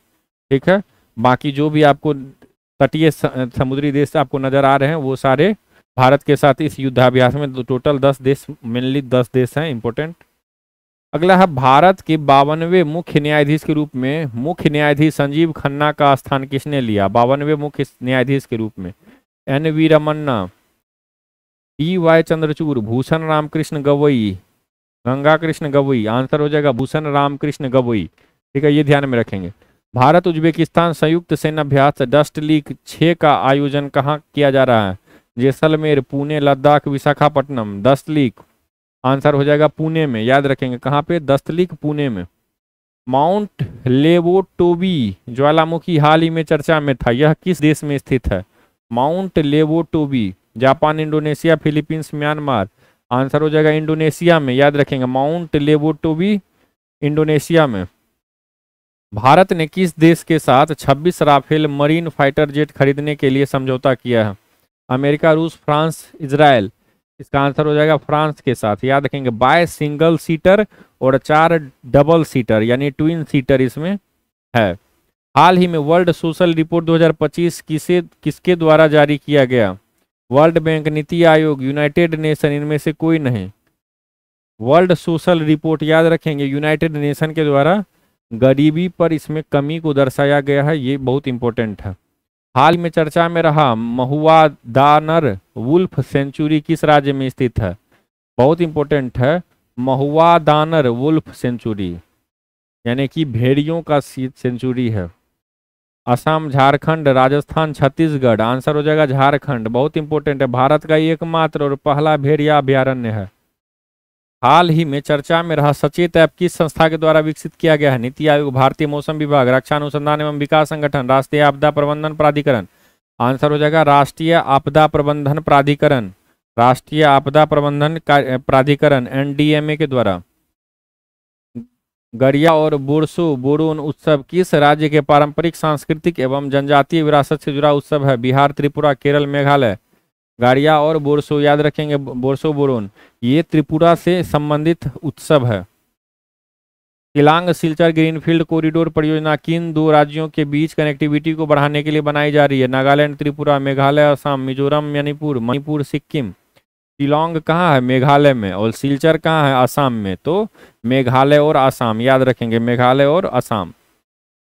ठीक है। बाकी जो भी आपको तटीय समुद्री देश आपको नजर आ रहे हैं वो सारे भारत के साथ इस युद्धाभ्यास में टोटल 10 देश, मेनली 10 देश हैं इंपॉर्टेंट। अगला है भारत के 52वें मुख्य न्यायाधीश के रूप में मुख्य न्यायाधीश संजीव खन्ना का स्थान किसने लिया? 52वें मुख्य न्यायाधीश के रूप में NV Ramanna, DY Chandrachud, Bhushan Ramkrishna Gavai, Ganga Krishna Gavai. Answer हो जाएगा भूषण रामकृष्ण गवई, ठीक है, ये ध्यान में रखेंगे। भारत उज्बेकिस्तान संयुक्त सैन्याभ्यास डस्ट लीग 6 का आयोजन कहाँ किया जा रहा है? Jaisalmer, Pune, Ladakh, Visakhapatnam. Dust league, answer हो जाएगा पुणे में, याद रखेंगे। कहाँ पे? डस्ट लीग पुणे में। माउंट लेवोटोबी ज्वालामुखी हाल ही में चर्चा में था, यह किस देश में स्थित है? Mount Lewotobi, Japan, Indonesia, Philippines, Myanmar. Answer हो जाएगा इंडोनेशिया में, याद रखेंगे। माउंट लेवोटोबी इंडोनेशिया में। भारत ने किस देश के साथ 26 राफेल मरीन फाइटर जेट खरीदने के लिए समझौता किया है? अमेरिका, रूस, फ्रांस, इजराइल। इसका आंसर हो जाएगा फ्रांस के साथ, याद रखेंगे। बाय सिंगल सीटर और 4 डबल सीटर यानी ट्विन सीटर इसमें है। हाल ही में वर्ल्ड सोशल रिपोर्ट 2025 किसके द्वारा जारी किया गया? World bank, NITI Aayog, United nation, इनमें से कोई नहीं। वर्ल्ड सोशल रिपोर्ट याद रखेंगे यूनाइटेड नेशन के द्वारा गरीबी पर इसमें कमी को दर्शाया गया है, ये बहुत इंपॉर्टेंट है। हाल में चर्चा में रहा महुआ दानर वुल्फ सेंचुरी किस राज्य में स्थित है? बहुत इंपॉर्टेंट है, महुआ दानर वुल्फ सेंचुरी यानी कि भेड़ियों का सेंचुरी है। असम, झारखंड, राजस्थान, छत्तीसगढ़, आंसर हो जाएगा झारखंड। बहुत इंपॉर्टेंट है, भारत का एकमात्र और पहला भेड़िया अभयारण्य है। हाल ही में चर्चा में रहा सचेत ऐप किस संस्था के द्वारा विकसित किया गया है? नीति आयोग, भारतीय मौसम विभाग, रक्षा अनुसंधान एवं विकास संगठन, राष्ट्रीय आपदा प्रबंधन प्राधिकरण। आंसर हो जाएगा राष्ट्रीय आपदा प्रबंधन प्राधिकरण, राष्ट्रीय आपदा प्रबंधन प्राधिकरण एनडीएमए के द्वारा। गड़िया और बोरसो बोरोन उत्सव किस राज्य के पारंपरिक सांस्कृतिक एवं जनजातीय विरासत से जुड़ा उत्सव है? बिहार, त्रिपुरा, केरल, मेघालय। गाड़िया और बोरसो याद रखेंगे, बोरसो बोरोन ये त्रिपुरा से संबंधित उत्सव है। किलांग सिलचर ग्रीनफील्ड कॉरिडोर परियोजना किन 2 राज्यों के बीच कनेक्टिविटी को बढ़ाने के लिए बनाई जा रही है? नागालैंड, त्रिपुरा, मेघालय, असम, मिजोरम, मणिपुर, सिक्किम। शिलोंग कहाँ है? मेघालय में। और सिलचर कहाँ है? असम में। तो मेघालय और असम याद रखेंगे, मेघालय और असम।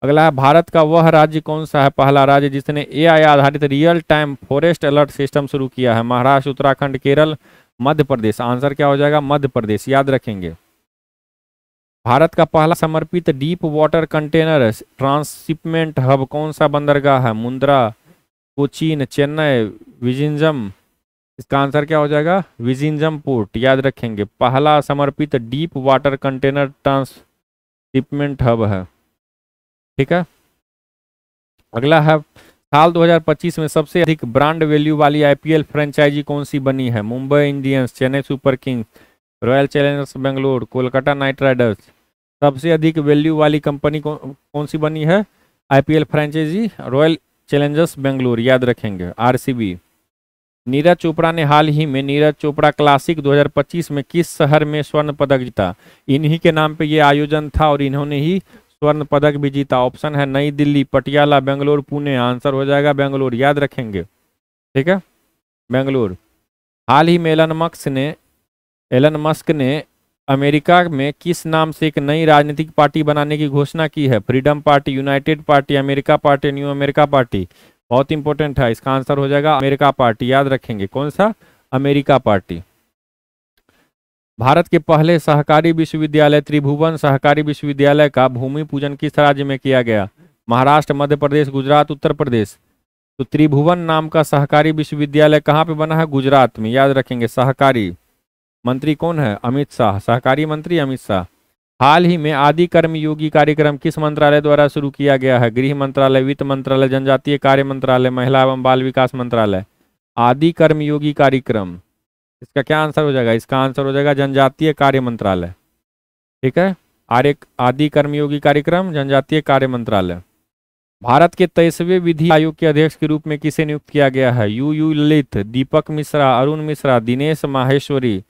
अगला है भारत का वह राज्य कौन सा है पहला राज्य जिसने एआई आधारित real time forest alert system शुरू किया है? महाराष्ट्र, उत्तराखंड, केरल, मध्य प्रदेश। आंसर क्या हो जाएगा? मध्य प्रदेश, याद रखेंगे। भारत का पहला समर्पित deep water container transshipment hub कौन सा बंदरगाह है? मुंद्रा, कोचीन, चेन्नई, विजिंजम। इसका आंसर क्या हो जाएगा? विजिंजम पोर्ट, याद रखेंगे। पहला समर्पित deep water container transshipment hub है, ठीक है। अगला है साल 2025 में सबसे अधिक ब्रांड वैल्यू वाली आईपीएल फ्रेंचाइजी कौन सी बनी है? Mumbai Indians, Chennai super kings, royal challengers Bangalore, Kolkata knight riders. सबसे अधिक वैल्यू वाली कंपनी कौन सी बनी है IPL franchise? Royal challengers Bangalore, याद रखेंगे, आरसीबी। नीरज चोपड़ा ने हाल ही में नीरज चोपड़ा क्लासिक 2025 में किस शहर में स्वर्ण पदक जीता? इन्हीं के नाम पे ये आयोजन था और इन्होंने ही स्वर्ण पदक भी जीता। ऑप्शन है नई दिल्ली, पटियाला, बेंगलोर, पुणे। आंसर हो जाएगा बेंगलोर, याद रखेंगे, ठीक है, बेंगलोर। हाल ही में एलन मस्क ने अमेरिका में किस नाम से एक नई राजनीतिक पार्टी बनाने की घोषणा की है? Freedom party, United party, America party, new America party. बहुत इंपॉर्टेंट है, इसका आंसर हो जाएगा अमेरिका पार्टी, याद रखेंगे। कौन सा? America party. भारत के पहले सहकारी विश्वविद्यालय त्रिभुवन सहकारी विश्वविद्यालय का भूमि पूजन किस राज्य में किया गया? महाराष्ट्र, मध्य प्रदेश, गुजरात, उत्तर प्रदेश। तो त्रिभुवन नाम का सहकारी विश्वविद्यालय कहाँ पे बना है? गुजरात में, याद रखेंगे। सहकारी मंत्री कौन है? अमित शाह, सहकारी मंत्री अमित शाह। हाल ही में आदि कर्म योगी कार्यक्रम किस मंत्रालय द्वारा शुरू किया गया है? गृह मंत्रालय, वित्त मंत्रालय, जनजातीय कार्य मंत्रालय, महिला एवं बाल विकास मंत्रालय। आदि कर्म योगी कार्यक्रम, इसका क्या आंसर हो जाएगा? इसका आंसर हो जाएगा जनजातीय कार्य मंत्रालय, ठीक है। आदि कर्मयोगी कार्यक्रम, जनजातीय कार्य मंत्रालय। भारत के 23वें विधि आयोग के अध्यक्ष के रूप में किसे नियुक्त किया गया है? यू ललित, दीपक मिश्रा, अरुण मिश्रा, दिनेश माहेश्वरी।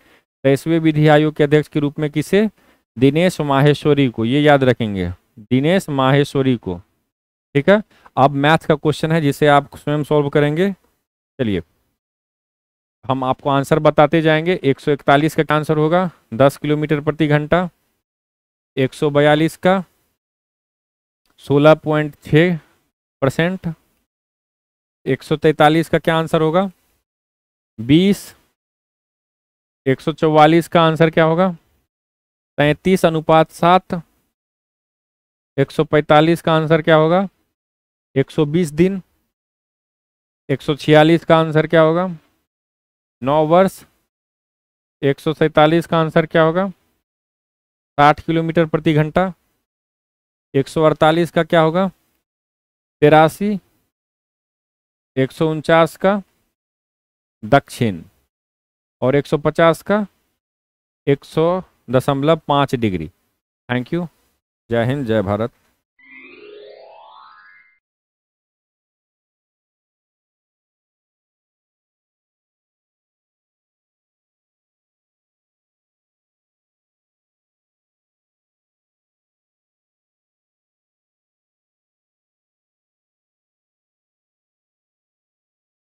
23वें विधि आयोग के अध्यक्ष के रूप में किसे? दिनेश माहेश्वरी को, ये याद रखेंगे, दिनेश माहेश्वरी को, ठीक है। अब मैथ का क्वेश्चन है जिसे आप स्वयं सॉल्व करेंगे। चलिए हम आपको आंसर बताते जाएंगे। 141 का आंसर होगा 10 किलोमीटर प्रति घंटा। 142 का 16.6%। 143 का क्या आंसर होगा? 20। 144 का आंसर क्या होगा? 33:7। 145 का आंसर क्या होगा? 120 दिन। 146 का आंसर क्या होगा? 9 वर्ष। 147 का आंसर क्या होगा? 60 किलोमीटर प्रति घंटा। 148 का क्या होगा? 83। 149 का दक्षिण और 150 का 100.5 डिग्री। Thank you. जय हिंद, जय भारत।